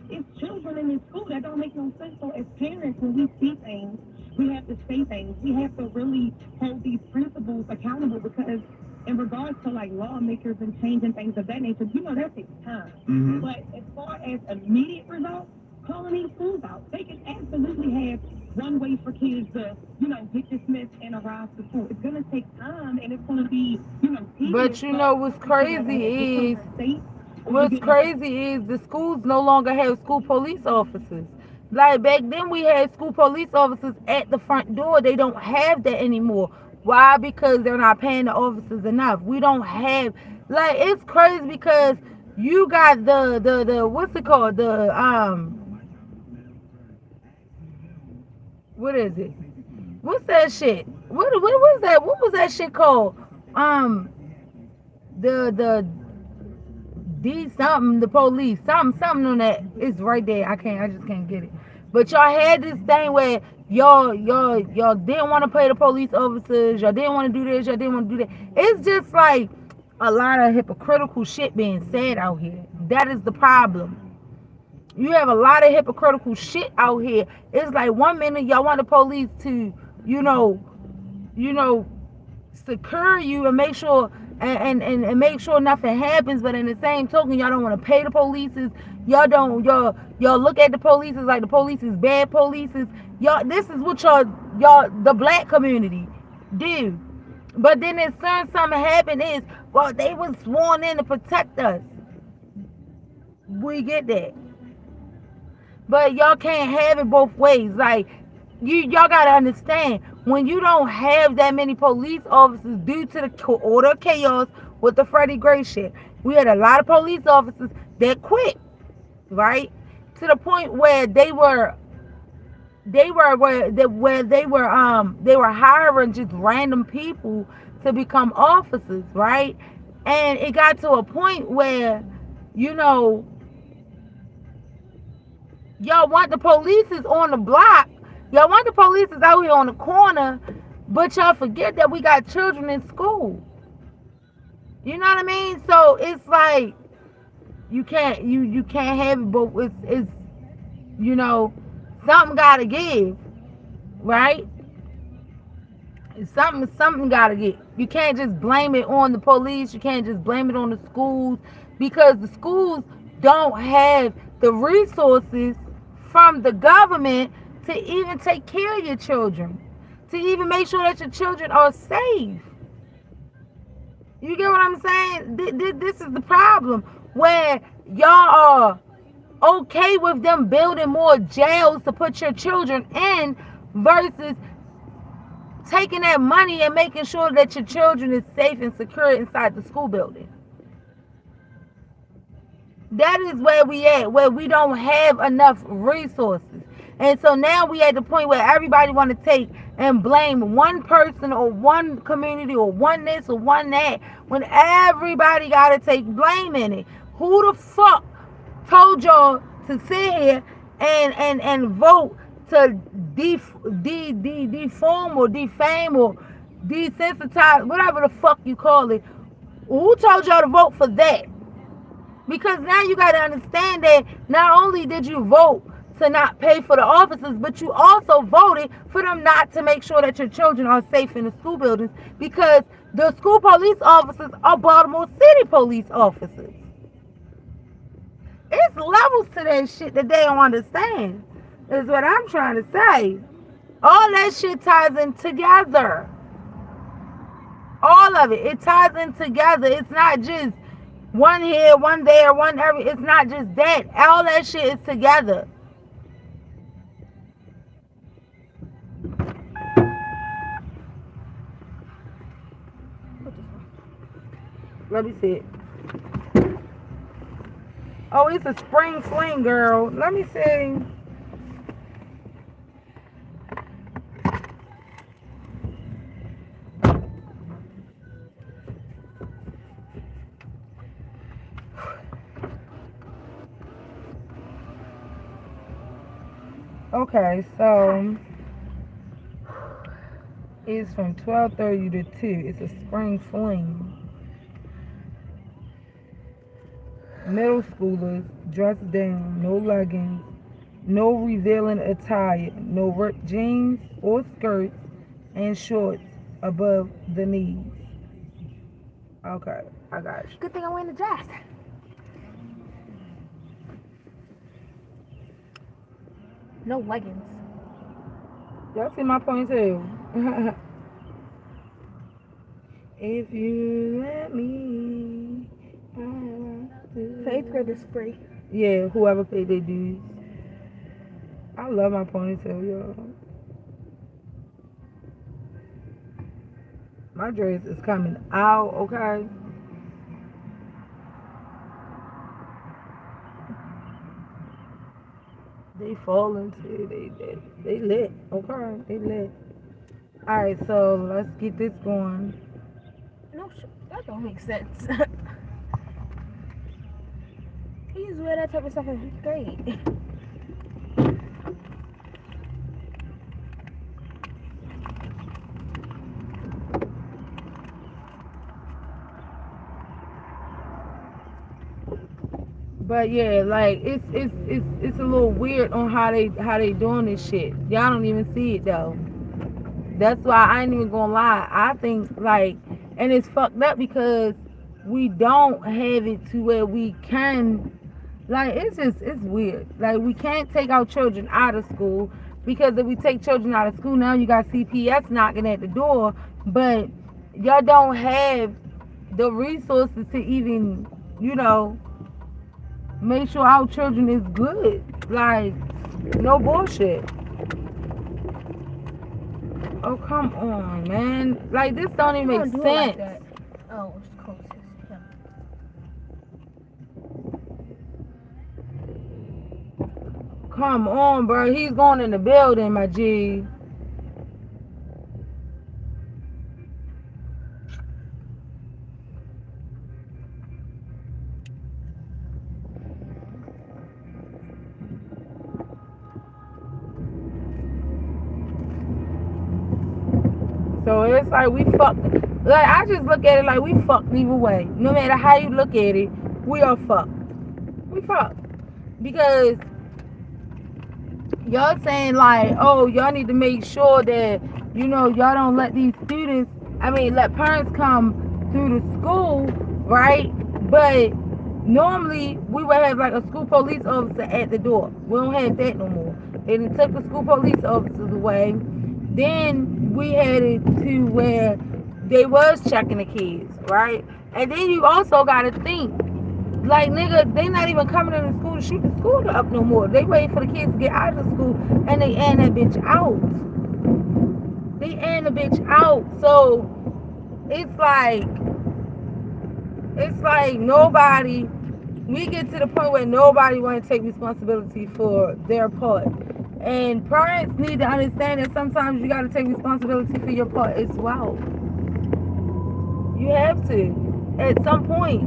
It's children in this school that don't make no sense. So as parents, when we see things, we have to say things. We have to really hold these principals accountable because in regards to like lawmakers and changing things of that nature, that takes time. But as far as immediate results, calling these schools out, they can absolutely have one way for kids to, get dismissed and arrive to school. It's going to take time and it's going to be, But what's crazy is the schools no longer have school police officers. Like back then we had school police officers at the front door. They don't have that anymore. Why? Because they're not paying the officers enough. We don't have, it's crazy because you got the what's it called? What is it? What's that shit? What was that? What was that shit called? The D something, the police, something on that. It's right there. I just can't get it. But y'all had this thing where y'all didn't want to pay the police officers. Y'all didn't want to do this. Y'all didn't want to do that. It's just like a lot of hypocritical shit being said out here. That is the problem. You have a lot of hypocritical shit out here. It's like 1 minute y'all want the police to, secure you and make sure and make sure nothing happens, but in the same token, y'all don't want to pay the police. Y'all look at the police like the police is bad police. Y'all, this is what y'all the black community do. But then as soon as something happened is, well, they was sworn in to protect us. We get that. But y'all can't have it both ways. Like, y'all gotta understand, when you don't have that many police officers due to the order of chaos with the Freddie Gray shit, we had a lot of police officers that quit, right? To the point where they were hiring just random people to become officers, right? And it got to a point where, y'all want the police on the block. Y'all want the police out here on the corner, but y'all forget that we got children in school. You know what I mean? So it's like you can't have it both. It's something gotta give, right? Something gotta give. You can't just blame it on the police. You can't just blame it on the schools, because the schools don't have the resources from the government to even take care of your children, to even make sure that your children are safe. You get what I'm saying? This is the problem, where y'all are okay with them building more jails to put your children in versus taking that money and making sure that your children is safe and secure inside the school building. That is where we at, where we don't have enough resources. And so now we at the point where everybody want to take and blame one person or one community or one this or one that, when everybody got to take blame in it. Who the fuck told y'all to sit here and vote to deform or defame or desensitize, whatever the fuck you call it? Who told y'all to vote for that? Because now you got to understand that not only did you vote to not pay for the officers, but you also voted for them not to make sure that your children are safe in the school buildings, because the school police officers are Baltimore City police officers. It's levels to that shit that they don't understand, is what I'm trying to say. All that shit ties in together. All of it. It ties in together. It's not just one here, one there, one every. It's not just that. All that shit is together. Let me see it. Oh, it's a spring fling, girl. Let me see. Okay, so it's from 12:30 to 2. It's a spring fling. Middle schoolers dressed down, no leggings, no revealing attire, no ripped jeans or skirts, and shorts above the knees. Okay, I got you. Good thing I went in the dress. No leggings. Y'all see my ponytail? If you let me, Eighth grade is free. yeah, whoever paid their dues. I love my ponytail, y'all. My dress is coming out, okay? They falling too. They lit, okay? They lit. All right, so let's get this going. No, that don't make sense. He used to wear that type of stuff in 5th grade. But yeah, like it's a little weird on how they doing this shit. Y'all don't even see it though. That's why I ain't even gonna lie. I think like, and it's fucked up because we don't have it to where we can, like, it's weird. Like, we can't take our children out of school, because if we take children out of school, now you got CPS knocking at the door, but y'all don't have the resources to even, make sure our children is good. Like, no bullshit. Oh, come on, man. Like, this don't even make sense. Like oh, it's closest. Yeah. Come on, bro. He's going in the building, my G. So it's like we fucked. Like, I just look at it like we fucked either way. No matter how you look at it, we are fucked. We fucked. Because y'all saying like, oh, y'all need to make sure that, y'all don't let these let parents come through the school, right? But Normally, we would have like a school police officer at the door. We don't have that no more. They done took the school police officers away. Then we had it to where they was checking the kids, right? And then you also got to think, like, nigga, they not even coming into the school to shoot the school up no more. They waiting for the kids to get out of the school, and they end that bitch out. They end the bitch out. So it's like nobody, we get to the point where nobody want to take responsibility for their part. And parents need to understand that sometimes you got to take responsibility for your part as well. You have to at some point.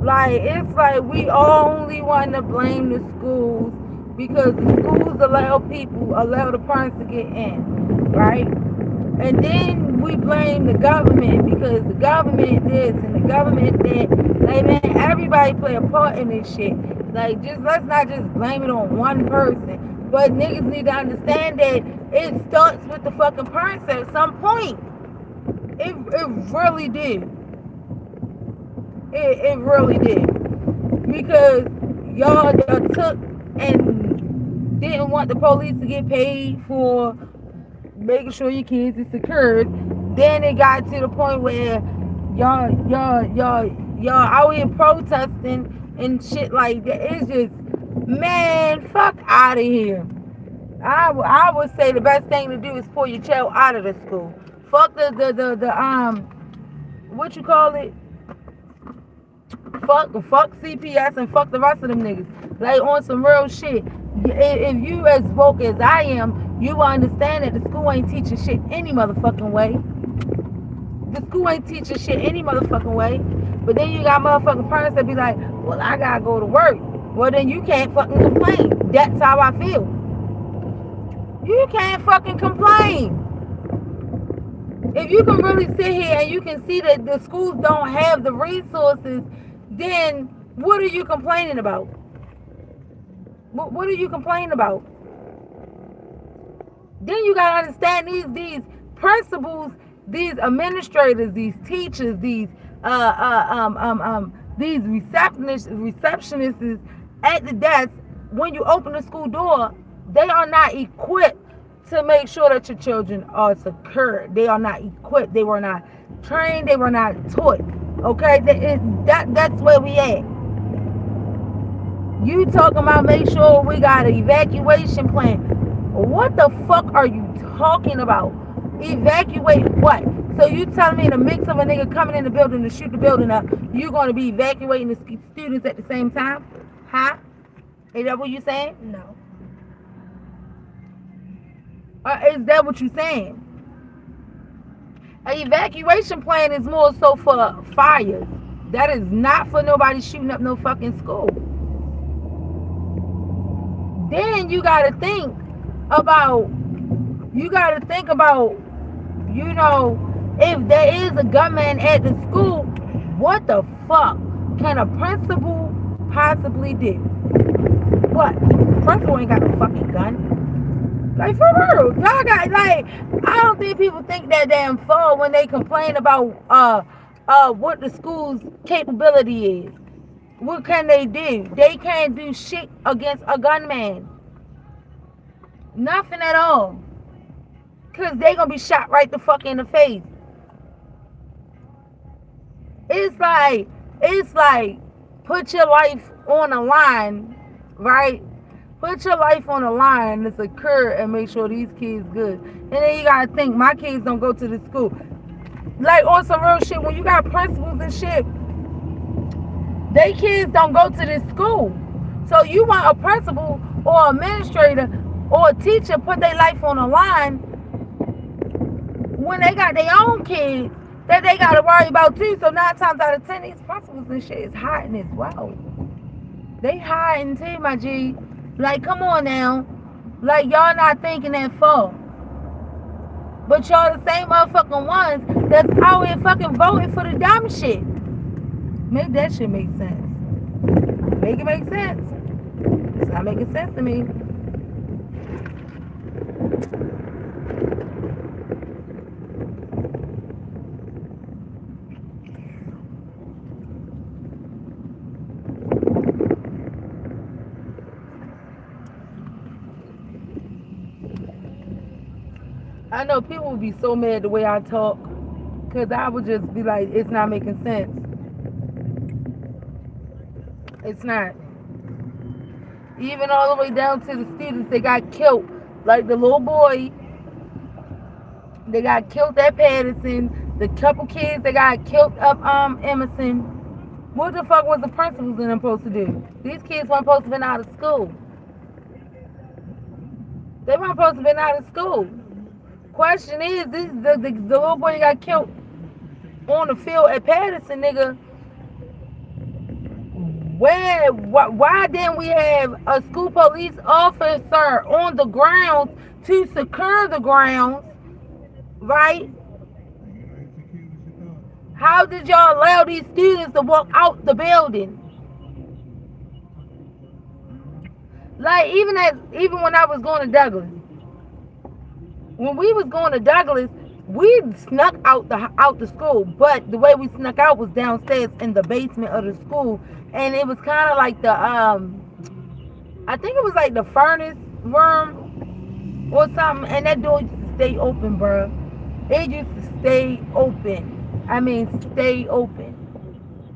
Like, it's like we only want to blame the schools because the schools allow the parents to get in, right? And then we blame the government because the government this and the government that. Like, man, everybody play a part in this shit. Like, let's not just blame it on one person. But niggas need to understand that it starts with the fucking parents at some point. It really did. It really did. Because y'all took and didn't want the police to get paid for making sure your kids is secured. Then it got to the point where y'all out here protesting and shit like that. It's just, man, fuck out of here. I would say the best thing to do is pull your child out of the school. Fuck the what you call it? Fuck CPS and fuck the rest of them niggas. Like, on some real shit. If you as woke as I am, you will understand that the school ain't teaching shit any motherfucking way. The school ain't teaching shit any motherfucking way. But then you got motherfucking parents that be like, well, I gotta go to work. Well, then you can't fucking complain. That's how I feel. You can't fucking complain. If you can really sit here and you can see that the schools don't have the resources, then what are you complaining about? What are you complaining about? Then you gotta understand these principals, these administrators, these teachers, these receptionists at the desk. When you open the school door, they are not equipped to make sure that your children are secure. They are not equipped. They were not trained. They were not taught. Okay, that's where we at. You talking about make sure we got an evacuation plan. What the fuck are you talking about? Evacuate what? So you telling me in the mix of a nigga coming in the building to shoot the building up, you're going to be evacuating the students at the same time? Huh? Is that what you saying? No. Is that what you saying? An evacuation plan is more so for fires. That is not for nobody shooting up no fucking school. Then you gotta think about, you know, if there is a gunman at the school, what the fuck can a principal possibly do? What? The principal ain't got no fucking gun. Like, for real, y'all got, like, I don't think people think that damn far when they complain about what the school's capability is. What can they do? They can't do shit against a gunman. Nothing at all. Cause they gonna be shot right the fuck in the face. It's like put your life on the line, right? Put your life on the line to secure and make sure these kids good. And then you gotta think, my kids don't go to the school. Like, on some real shit, when you got principals and shit, they kids don't go to this school. So you want a principal or administrator or a teacher put their life on the line when they got their own kids that they gotta worry about too. So 9 times out of 10, these principals and shit is hiding as well. They hiding too, my G. Like, come on now. Like, y'all not thinking that far. But y'all the same motherfucking ones that's out here fucking voting for the dumb shit. Make that shit make sense. Make it make sense. It's not making sense to me. I know people would be so mad the way I talk, cause I would just be like, it's not making sense. It's not. Even all the way down to the students that got killed, like the little boy, they got killed at Patterson. The couple kids that got killed up Emerson. What the fuck was the principals and them supposed to do? These kids weren't supposed to been out of school. They weren't supposed to been out of school. Question is, the little boy that got killed on the field at Patterson, nigga. Why didn't we have a school police officer on the grounds to secure the grounds, right? How did y'all allow these students to walk out the building? Like even when I was going to Douglas, when we was going to Douglas, we snuck out the school, but the way we snuck out was downstairs in the basement of the school, and it was kind of like the I think it was like the furnace room or something, and that door used to stay open, bro. It used to stay open. I mean, stay open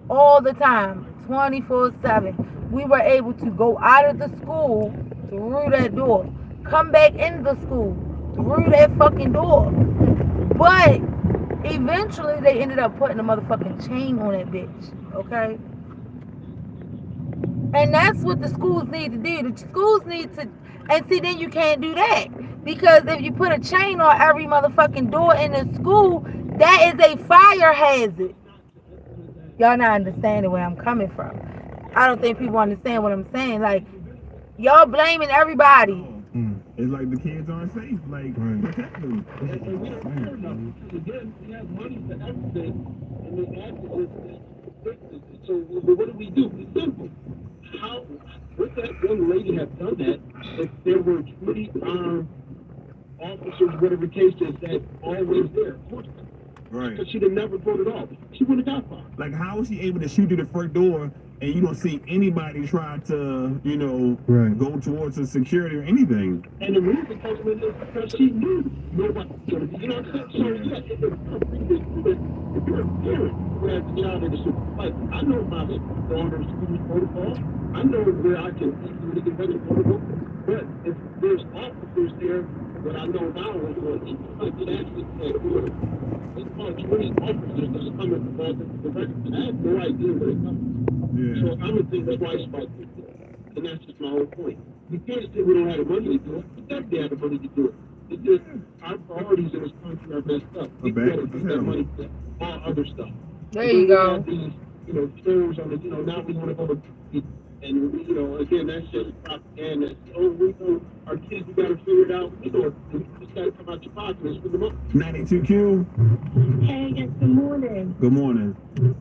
all the time, 24/7. We were able to go out of the school through that door, come back into the school through that fucking door. But eventually they ended up putting a motherfucking chain on that bitch, okay? And that's what the schools need to do. The schools need to, and see, then you can't do that. Because if you put a chain on every motherfucking door in the school, that is a fire hazard. Y'all not understanding where I'm coming from. I don't think people understand what I'm saying. Like, y'all blaming everybody. It's like the kids aren't safe. Like, what's happening? And we don't care enough. Because again, we have money for everything, and the answer is so what do we do? It's simple. How would that young lady have done that if there were 20 armed officers, whatever the case is, that always there? Right. Because she'd have never voted off. She would have got far. Like, how was she able to shoot through the front door and you don't see anybody try to, go towards the security or anything? And the reason is because she knew nobody was going to be, you know what I'm saying? So, yeah, if you're a parent who has a child in the school, like, I know my daughter's school protocol. I know where I can easily get ready for the but if there's officers there, what I know now is what I can actually say, it's about 20 officers that's coming from all different directions. I have no idea where they're coming from. Yeah. So I'm going to think twice about this. And that's just my whole point. You can't say we don't have the money to do it. We definitely have the money to do it. It's just our priorities in this country are messed up. We got to use that money for all other stuff. There you go. Have these, shows on the, now we want to go to, and, again, that's just propaganda. Our kids, we got to figure it out. You just got to come out your pocket and spend the money. 92Q. Hey, yes, good morning. Good morning.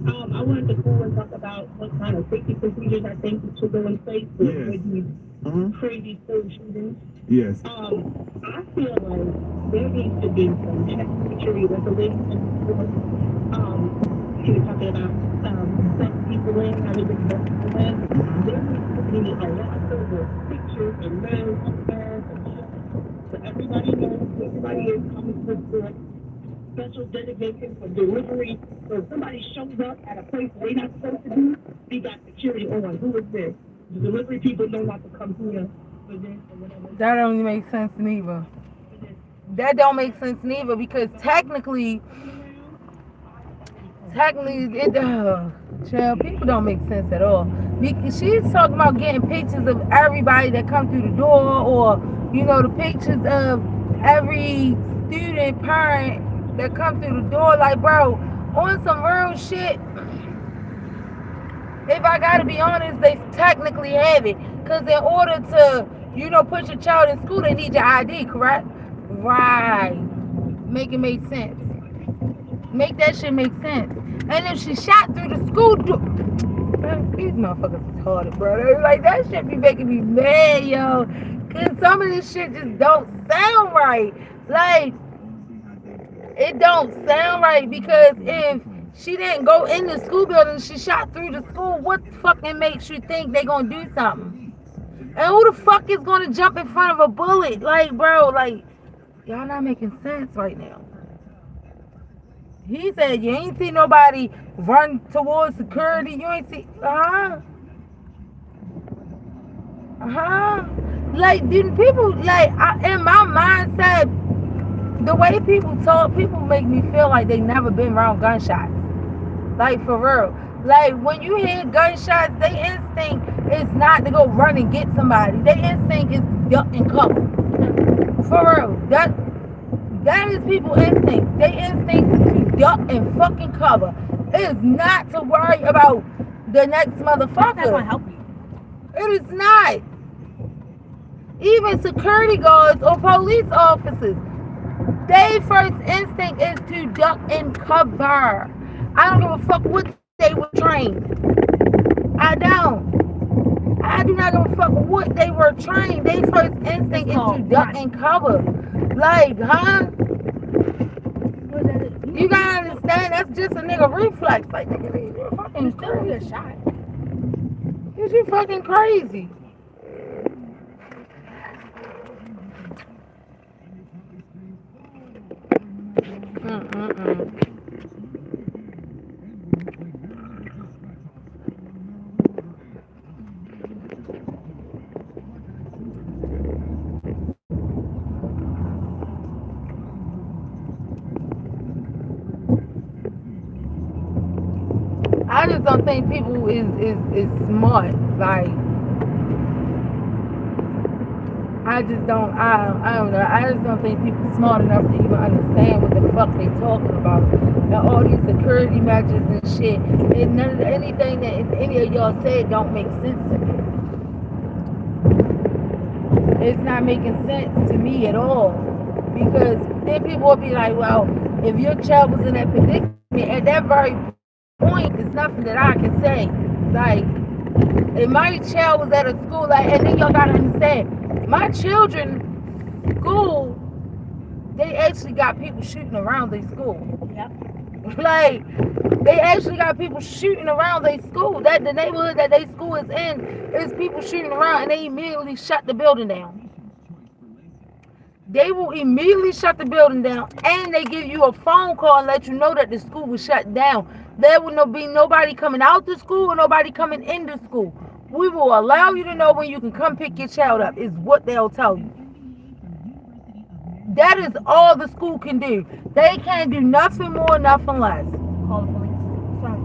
I wanted to call and talk about what kind of safety procedures I think we should go in place with these crazy school shootings. Yes. I feel like there needs to be some security regulations. She was talking about some people in, how they just let people in. There needs to be a lot of pictures and names and fans and shit. So everybody knows who everybody is coming to the special designation for delivery. So if somebody shows up at a place they're not supposed to be, we got security on. Who is this? The delivery people don't want to come here for this or whatever. That don't make sense neither. That don't make sense neither because technically, child, people don't make sense at all. She's talking about getting pictures of everybody that come through the door, or the pictures of every student parent that come through the door. Like, bro, on some real shit. If I gotta be honest, they technically have it, cause in order to put your child in school, they need your ID, correct? Right. Make it make sense. Make that shit make sense. And if she shot through the school door, man, these motherfuckers is retarded, bro. Like, that shit be making me mad, yo. Cause some of this shit just don't sound right. Like, it don't sound right, because if she didn't go in the school building, she shot through the school, what fucking makes you think they gonna do something? And who the fuck is gonna jump in front of a bullet? Like, bro, like, Y'all not making sense right now. He said you ain't see nobody run towards security. You ain't see, Like, didn't people, like, in my mindset, the way people talk, people make me feel like they never been around gunshots. Like, for real. Like, when you hear gunshots, their instinct is not to go run and get somebody. Their instinct is to duck and cover. For real. That is people's instinct. Their instinct is to duck and fucking cover. It is not to worry about the next motherfucker. That's gonna help you. It is not. Even security guards or police officers, their first instinct is to duck and cover. I don't give a fuck what they were trained. I don't. I do not give a fuck what they were trained. Their first instinct is to duck and cover. Like, you gotta understand, that's just a nigga reflex. Like, nigga, you're fucking Still crazy. get shot. Cause you fucking crazy. I just don't think people is smart. Like, I don't know. I just don't think people smart enough to even understand what the fuck they talking about. And all these security measures and shit. And anything that any of y'all said don't make sense to me. It's not making sense to me at all. Because then people will be like, well, if your child was in that predicament, at that very point, there's nothing that I can say. Like, if my child was at a school, like, and then y'all gotta understand, my children's school, they actually got people shooting around their school. Yep. Like, they actually got people shooting around their school. That the neighborhood that their school is in is people shooting around, and they immediately shut the building down. They will immediately shut the building down, and they give you a phone call and let you know that the school was shut down. There will be nobody coming out the school or nobody coming into school. We will allow you to know when you can come pick your child up, is what they'll tell you. That is all the school can do. They can't do nothing more, nothing less. Call the police. Sorry.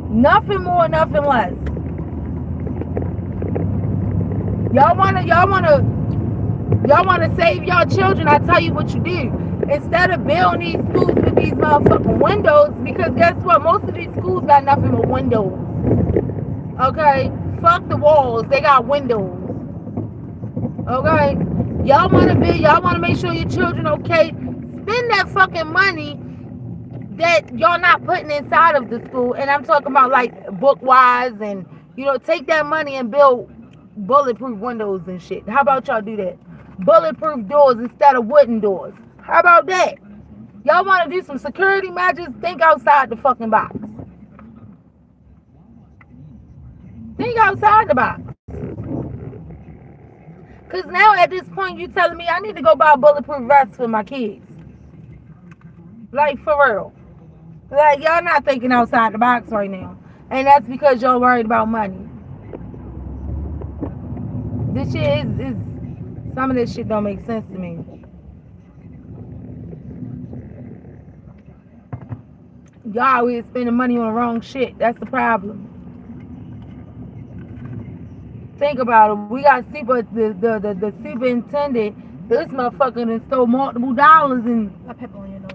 Nothing more, nothing less. Y'all wanna save y'all children, I tell you what you do. Instead of building these schools with these motherfucking windows, because guess what? Most of these schools got nothing but windows. Okay? Fuck the walls. They got windows. Okay? Y'all wanna make sure your children okay. Spend that fucking money that y'all not putting inside of the school. And I'm talking about like book wise and take that money and build bulletproof windows and shit. How about y'all do that? Bulletproof doors instead of wooden doors. How about that? Y'all want to do some security measures? Think outside the fucking box. Think outside the box. Because now at this point you telling me I need to go buy a bulletproof vest for my kids. Like, for real. Like, y'all not thinking outside the box right now. And that's because y'all worried about money. This shit is some of this shit don't make sense to me. Y'all always spending money on the wrong shit. That's the problem. Think about it. We got the superintendent. This motherfucker done stole multiple dollars and Got pepper on your nose.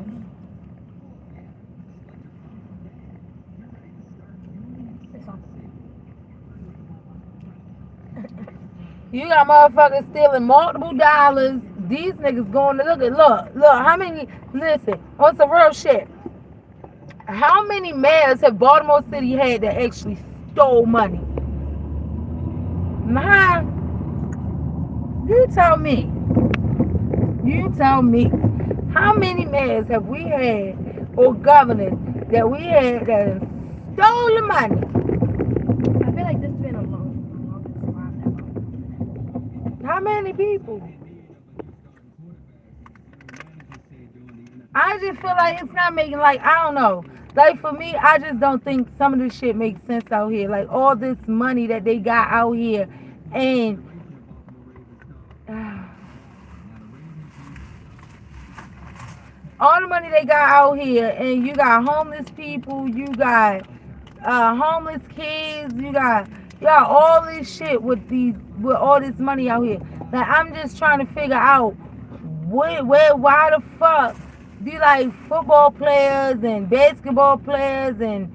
It's on. you got motherfuckers stealing multiple dollars. These niggas going to look, how many, listen, on some real shit. How many mayors have Baltimore City had that actually stole money? You tell me. How many mayors have we had or governors that we had that stole the money? I feel like this has been a long time. How many people? I just feel like it's not making, like, I don't know. Like, for me, I just don't think some of this shit makes sense out here. Like, all this money that they got out here, and all the money they got out here, and you got homeless people, you got homeless kids, you got all this shit with all this money out here. Like, I'm just trying to figure out why the fuck do like football players and basketball players and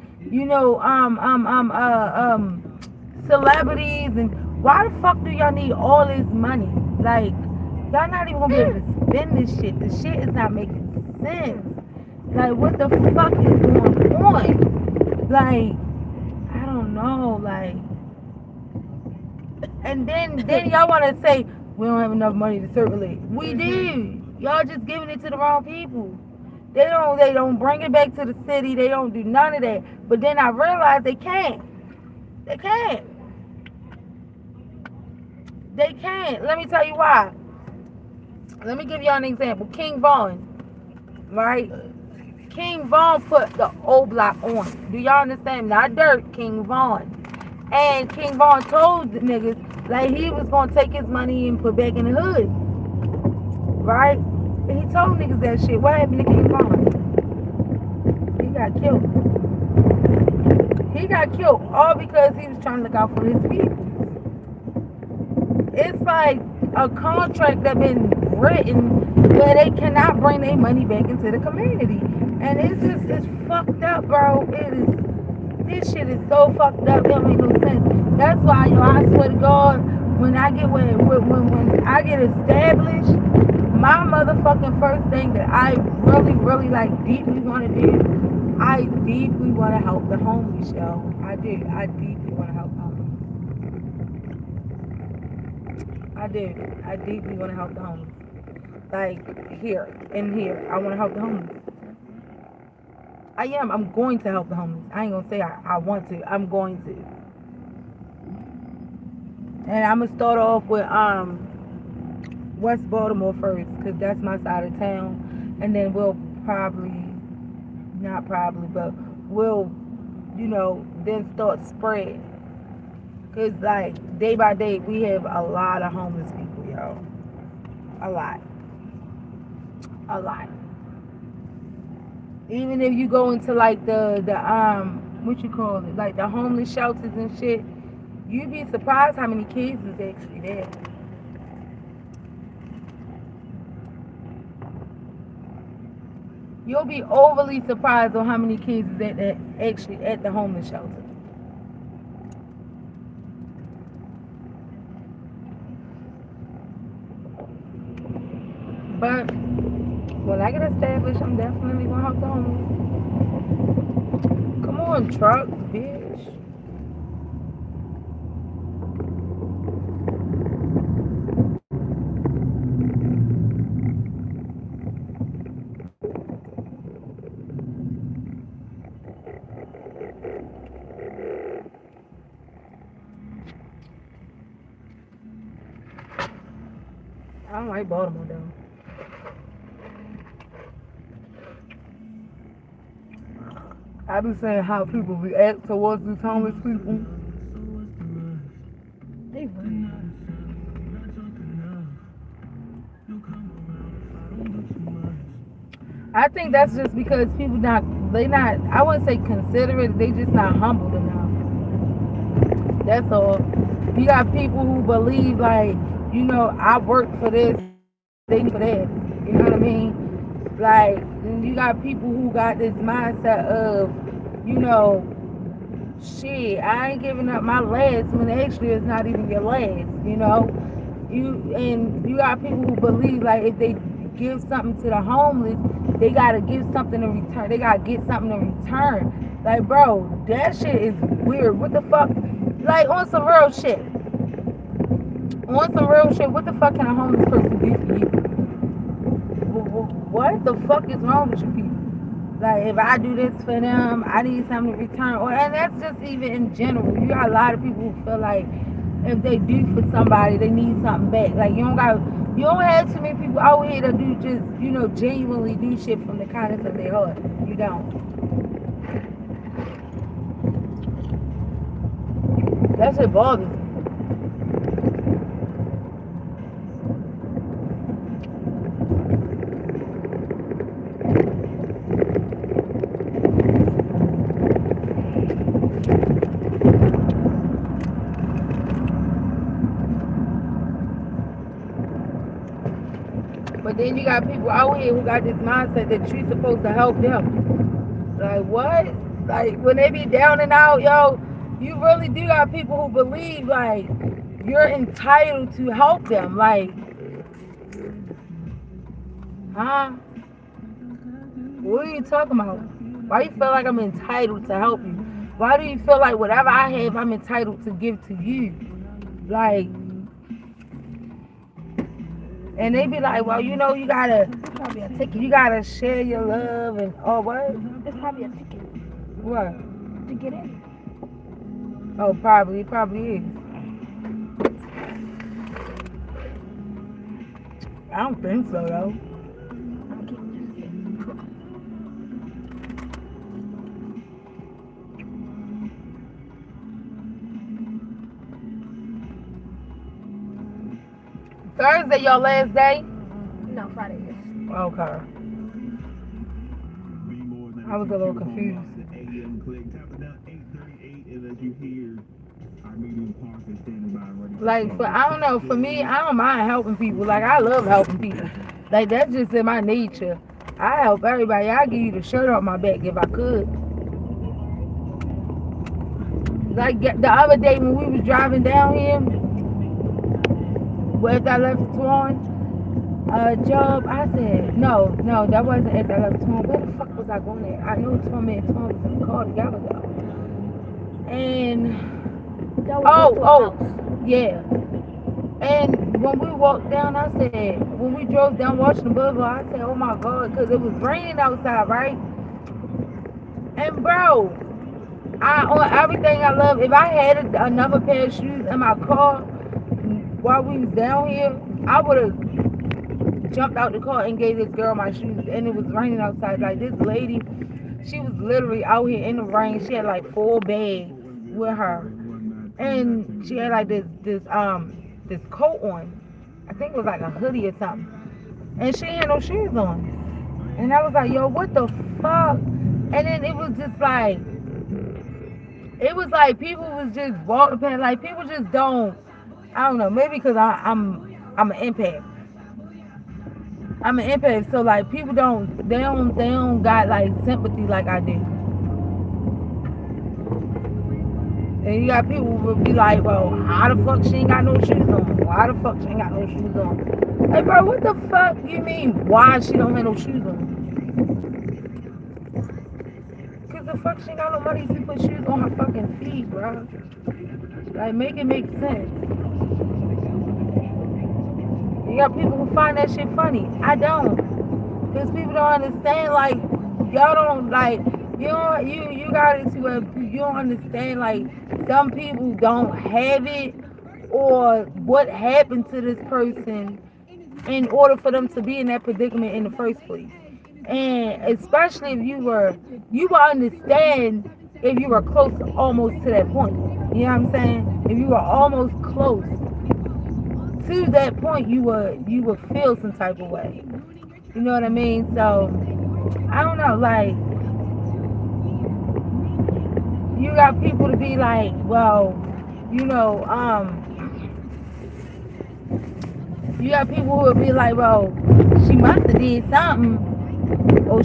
celebrities, and why the fuck do y'all need all this money? Like, y'all not even gonna be able to spend this shit. The shit is not making sense. Like, what the fuck is going on? Like, I don't know. Like, and then y'all want to say we don't have enough money to circulate. We do. Y'all just giving it to the wrong people. They don't bring it back to the city. They don't do none of that. But then I realized they can't. They can't. They can't. Let me tell you why. Let me give y'all an example. King Von, right? King Von put the O Block on. Do y'all understand? Not Dirt, King Von. And King Von told the niggas like he was gonna take his money and put back in the hood. Right? And he told niggas that shit. What happened to King Von? He got killed. He got killed all because he was trying to look out for his people. It's like a contract that been written where they cannot bring their money back into the community. And it's fucked up, bro. This shit is so fucked up. It don't make no sense. That's why, I swear to God, when I get when I get established, my motherfucking first thing that I really, really like deeply want to do, I deeply want to help the homeless, yo. I do. I deeply want to help the homeless. I do. I deeply want to help the homeless. Like, here. I want to help the homeless. I am. I'm going to help the homeless. I ain't going to say I want to. I'm going to. And I'm going to start off with West Baltimore first, because that's my side of town. And then we'll we'll, then start spreading. Because, like, day by day, we have a lot of homeless people, yo. A lot. Even if you go into, like, the what you call it, like, the homeless shelters and shit, you'd be surprised how many kids is actually there. You'll be overly surprised on how many kids is actually at the homeless shelter. But when I get established, I'm definitely gonna help the homeless. Come on, truck, bitch. I don't like Baltimore though. I be saying how people react towards these homeless people. They run. I think that's just because people I wouldn't say considerate, they just not humbled enough. That's all. You got people who believe like, I work for this, they for that. You know what I mean? Like, you got people who got this mindset of, shit, I ain't giving up my last when actually it's not even your last, You got people who believe like if they give something to the homeless, they gotta give something in return. They gotta get something in return. Like, bro, that shit is weird. What the fuck? Like, on some real shit. What the fuck can a homeless person do for you? What the fuck is wrong with you people? Like, if I do this for them, I need something in return. And that's just even in general. You got a lot of people who feel like, if they do for somebody, they need something back. Like you don't have too many people out here that do just, genuinely do shit from the kindness of their heart. You don't. That shit bothers me. But then you got people out here who got this mindset that you're supposed to help them. Like what? Like when they be down and out, yo, you really do got people who believe like you're entitled to help them. Like, huh? What are you talking about? Why you feel like I'm entitled to help you? Why do you feel like whatever I have, I'm entitled to give to you? Like, and they be like, well, you gotta, it's probably a ticket. You gotta share your love and, oh, what? It's probably a ticket What? to get in. Oh, probably. It probably is. I don't think so, though. I'm keeping Thursday, your last day? No, Friday is. Okay. I was a little confused. Like, I don't know, for me, I don't mind helping people. Like, I love helping people. Like, that's just in my nature. I help everybody. I'll give you the shirt off my back if I could. Like, the other day when we was driving down here, after I left Twan, job, I said, no, that wasn't after I left Twan. Where the fuck was I going at? I know Twan and Twan was in the car together, though. And, yeah. And when we walked down, I said, when we drove down Washington Boulevard, I said, oh my God, because it was raining outside, right? And bro, on everything I love, if I had another pair of shoes in my car while we was down here, I would have jumped out the car and gave this girl my shoes. And it was raining outside. Like, this lady, she was literally out here in the rain. She had like 4 bags with her. And she had like this coat on. I think it was like a hoodie or something. And she had no shoes on. And I was like, yo, what the fuck? And then it was just like, people was just walking past, like people just don't, I don't know, maybe because I'm an empath. I'm an empath, so like people they don't got like sympathy like I do. And you got people who will be like, well, how the fuck she ain't got no shoes on? Why the fuck she ain't got no shoes on? Like, bro, what the fuck you mean why she don't have no shoes on? Cause the fuck she ain't got no money to put shoes on her fucking feet, bro. Like, make it make sense. You got people who find that shit funny. I don't. Cause people don't understand, like, y'all don't, like, you got it to where you don't understand, like, some people don't have it, or what happened to this person in order for them to be in that predicament in the first place. And especially if you would understand if you were close almost to that point. You know what I'm saying? If you were almost close to that point, you would feel some type of way. You know what I mean? So I don't know, like, you got people to be like, well, you got people who will be like, well, she must have did something, or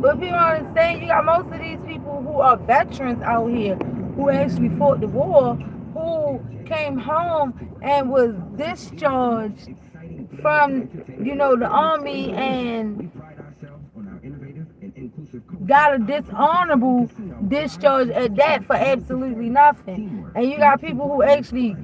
but people don't understand, you got most of these people who are veterans out here who actually fought the war, who came home and was discharged from, the army and got a dishonorable discharge at that for absolutely nothing. And you got people who actually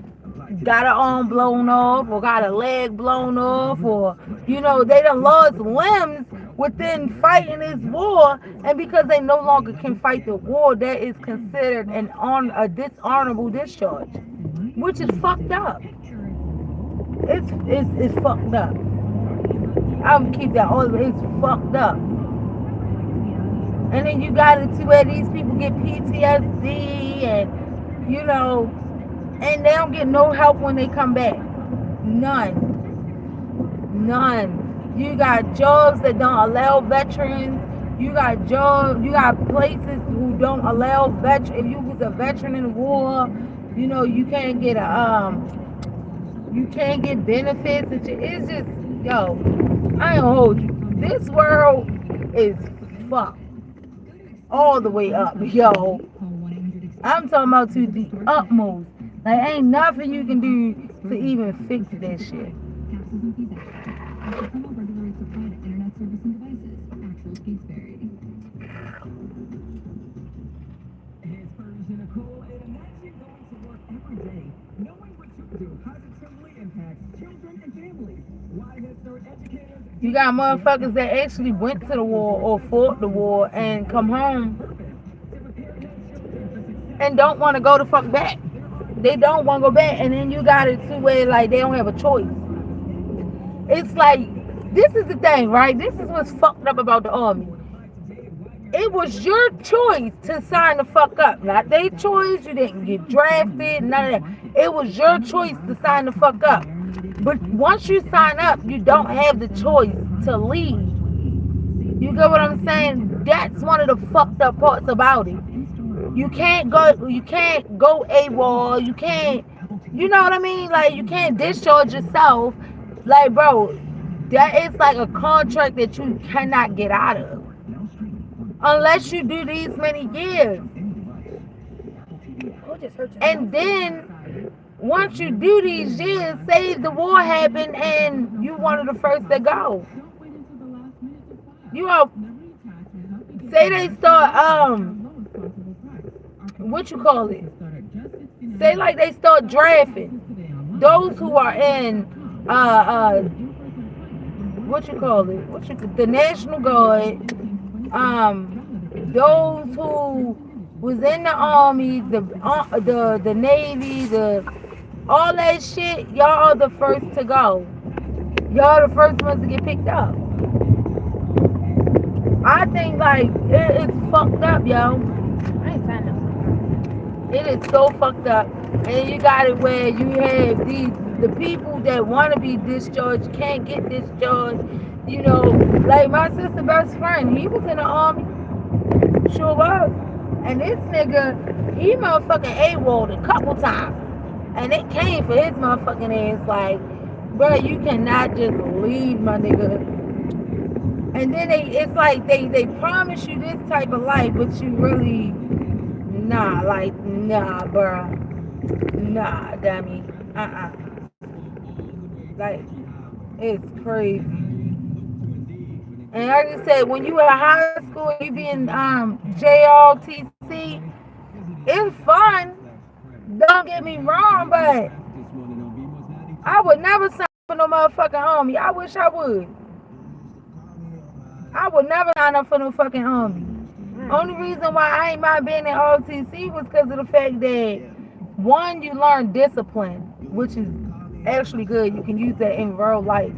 got an arm blown off or got a leg blown off, or they done lost limbs within fighting this war, and because they no longer can fight the war, that is considered a dishonorable discharge, which is fucked up. It's fucked up. I'm gonna keep that all the way. It's fucked up. And then you got it to where these people get PTSD and and they don't get no help when they come back. None. You got jobs that don't allow veterans. You got places who don't allow veterans. If you was a veteran in the war, you can't get benefits. It's just, yo, I ain't gonna hold you. This world is fucked all the way up, yo. I'm talking about to the utmost. Like, ain't nothing you can do to even fix that shit. You got motherfuckers that actually went to the war or fought the war and come home and don't want to go the fuck back. They don't want to go back, and then you got it to where like they don't have a choice. It's like, this is the thing, right? This is what's fucked up about the army. It was your choice to sign the fuck up, not their choice. You didn't get drafted, none of that. It was your choice to sign the fuck up. But once you sign up, you don't have the choice to leave. You get what I'm saying? That's one of the fucked up parts about it. You can't go AWOL. You can't, you know what I mean? Like, you can't discharge yourself. Like, bro, that is like a contract that you cannot get out of unless you do these many years. And then once you do these years, say the war happened and you one of the first to go. Say they start what you call it? Say like they start drafting those who are in the National Guard, those who was in the Army, the Navy, all that shit. Y'all are the first to go. Y'all are the first ones to get picked up. I think like it's fucked up, yo. I ain't signed up. It is so fucked up. And you got it where you have the people that want to be discharged can't get discharged. Like my sister's best friend, he was in the Army. Sure was. And this nigga, he motherfucking AWOL'd a couple times. And it came for his motherfucking ass. Like, bro, you cannot just leave, my nigga. And then it's like they promise you this type of life, but you really, nah, bro. Nah, dummy. Like, it's crazy. And like I said, when you at high school, you be in JRTC, it's fun. Don't get me wrong, but I would never sign up for no motherfucking Army. I wish I would. I would never sign up for no fucking Army. Only reason why I ain't mind being in ROTC was because of the fact that, one, you learn discipline, which is actually good. You can use that in real life.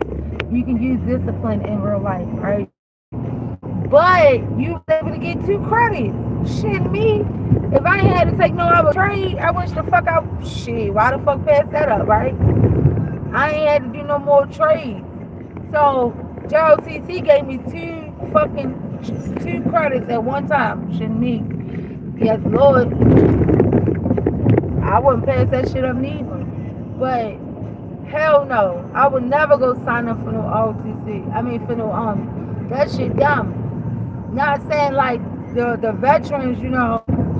You can use discipline in real life, right? But you were able to get 2 credits. Shit, me. If I ain't had to take no other trade, I wish the fuck I... Shit, why the fuck pass that up, right? I ain't had to do no more trades. So, JOTC gave me 2 credits at one time. Shit, me. Yes, Lord. I wouldn't pass that shit up neither. But... hell no. I would never go sign up for no ROTC. For no Army. That shit dumb. Not saying like the veterans,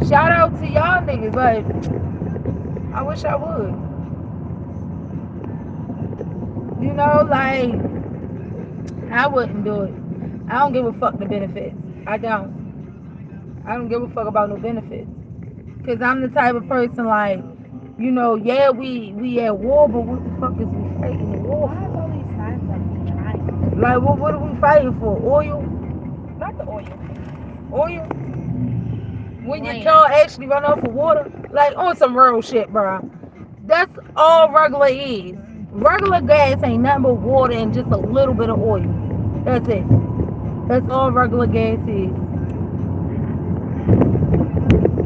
shout out to y'all niggas, but I wish I would. Like, I wouldn't do it. I don't give a fuck the benefits. I don't give a fuck about no benefits. Because I'm the type of person like, yeah, we at war, but what the fuck is we fighting the war Why for? is all these signs like trying? Like, what are we fighting for? Oil? Not the oil. Oil? When your Land. car actually run off of water? Like, on some real shit, bro. That's all regular is. Regular gas ain't nothing but water and just a little bit of oil. That's it. That's all regular gas is.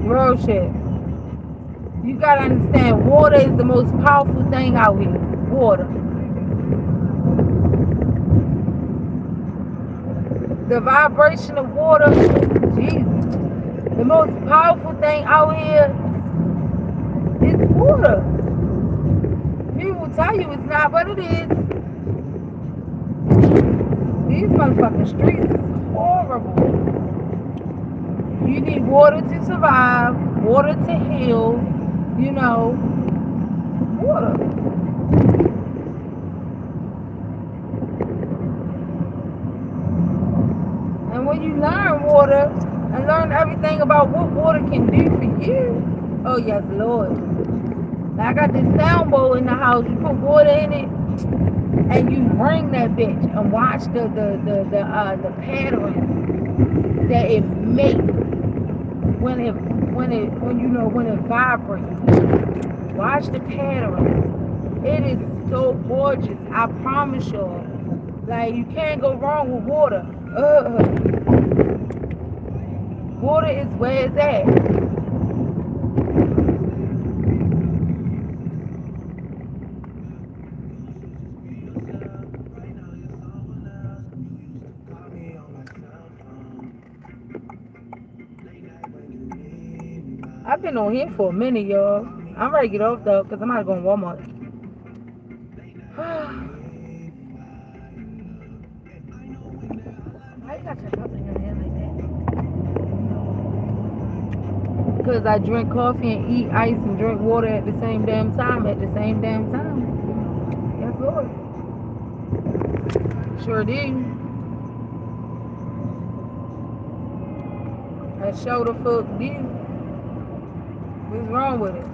Real shit. You gotta understand, water is the most powerful thing out here. Water. The vibration of water, Jesus. The most powerful thing out here is water. People will tell you it's not, but it is. These motherfucking streets is horrible. You need water to survive, water to heal, you know, water. And when you learn water and learn everything about what water can do for you, oh yes, Lord. Now I got this sound bowl in the house. You put water in it, and you ring that bitch and watch the pattern that it makes when it vibrates. Watch the pattern. It is so gorgeous. I promise y'all. Like, you can't go wrong with water. Water is where it's at. I've been on here for a minute, y'all. I'm ready to get off though, because I'm about to go to Walmart. Why you got your cup in your hand like that? Because I drink coffee and eat ice and drink water at the same damn time. Yes, Lord. Sure do. I sure the fuck do. What's wrong with it?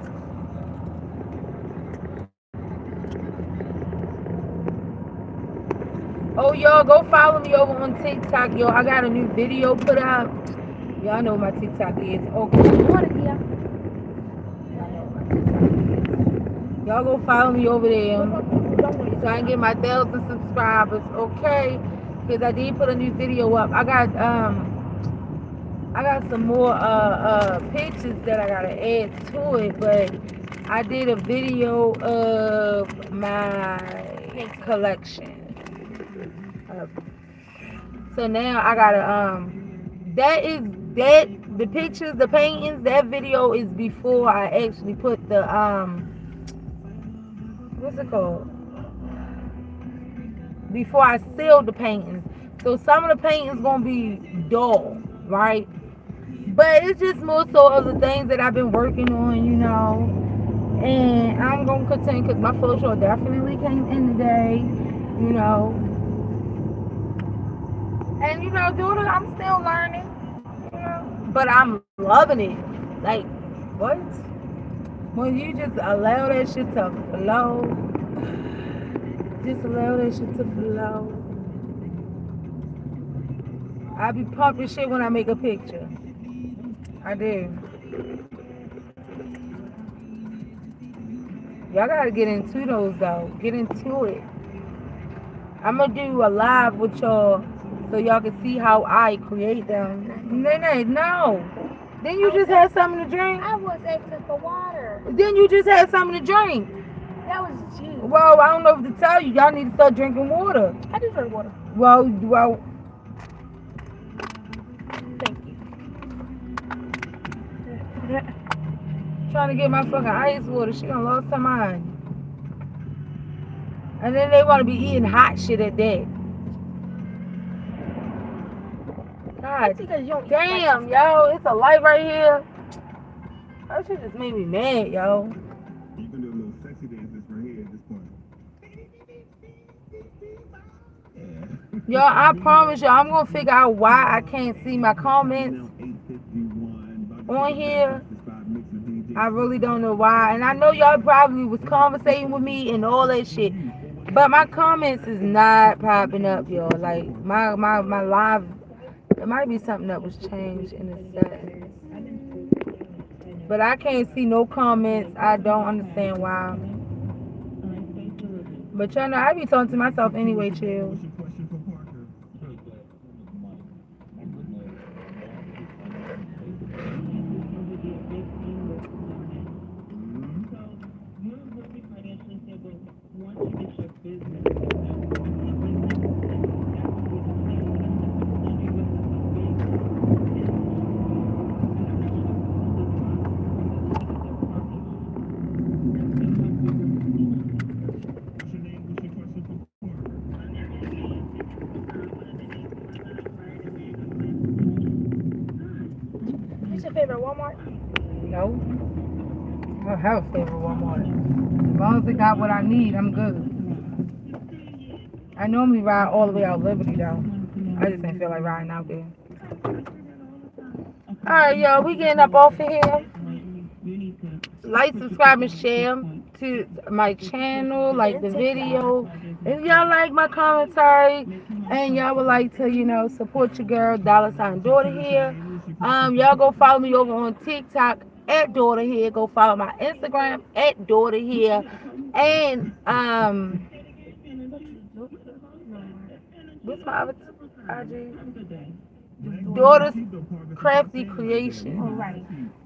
Oh, y'all, go follow me over on TikTok, y'all. I got a new video put out. Y'all know what my TikTok is. Okay. Y'all go follow me over there so I can get my 1,000 subscribers, okay? Because I did put a new video up. I got some more pictures that I gotta add to it, but I did a video of my collection. So now I gotta the pictures, the paintings, that video is before I actually put the what's it called? Before I seal the paintings. So some of the paintings gonna be dull, right? But it's just more so of the things that I've been working on, you know. And I'm gonna continue because my photo definitely came in today, you know. And you know, I'm still learning, you know. But I'm loving it. Like, what? When you just allow that shit to flow, just allow that shit to flow. I be pumping shit when I make a picture. I do. Y'all gotta get into those though. Get into it. I'm gonna do a live with y'all so y'all can see how I create them. No. Then you just had something to drink. I was asking for water. Then you just had something to drink. That was juice. Well, I don't know what to tell you. Y'all need to start drinking water. I do drink water. Well, Thank you. trying to get my fucking ice water. She done lost her mind. And then they want to be eating hot shit at that. God Because you don't eat damn, yo. It's a light right here. That shit just made me mad, yo. You can do a little sexy dances right here at this point. Yo, I promise you, I'm going to figure out why I can't see my comments on here. I really don't know why. And I know y'all probably was conversating with me and all that shit. But my comments is not popping up, yo. Like my live, it might be something that was changed in the settings. But I can't see no comments. I don't understand why. But y'all know I be talking to myself anyway, chill. What's your question for Parker? What's your name? What's your question for Parker? What's your favorite Walmart? No. I don't have a favorite Walmart. As long as it got what I need, I'm good. I normally ride all the way out Liberty though. I just ain't feel like riding out there. Alright, y'all, we getting up off of here. Like, subscribe, and share to my channel, like the video. If y'all like my commentary and y'all would like to, you know, support your girl, $daughter here. Y'all go follow me over on TikTok at daughter here. Go follow my Instagram at daughter here. And what's my other IG? Daughter's Crafty Creation. All right.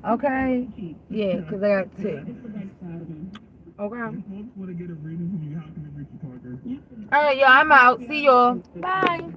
Okay? Yeah, because I got two. Okay. If folks want to get a reading from you, how can they reach you, Parker? Alright, y'all, I'm out. See y'all. Bye.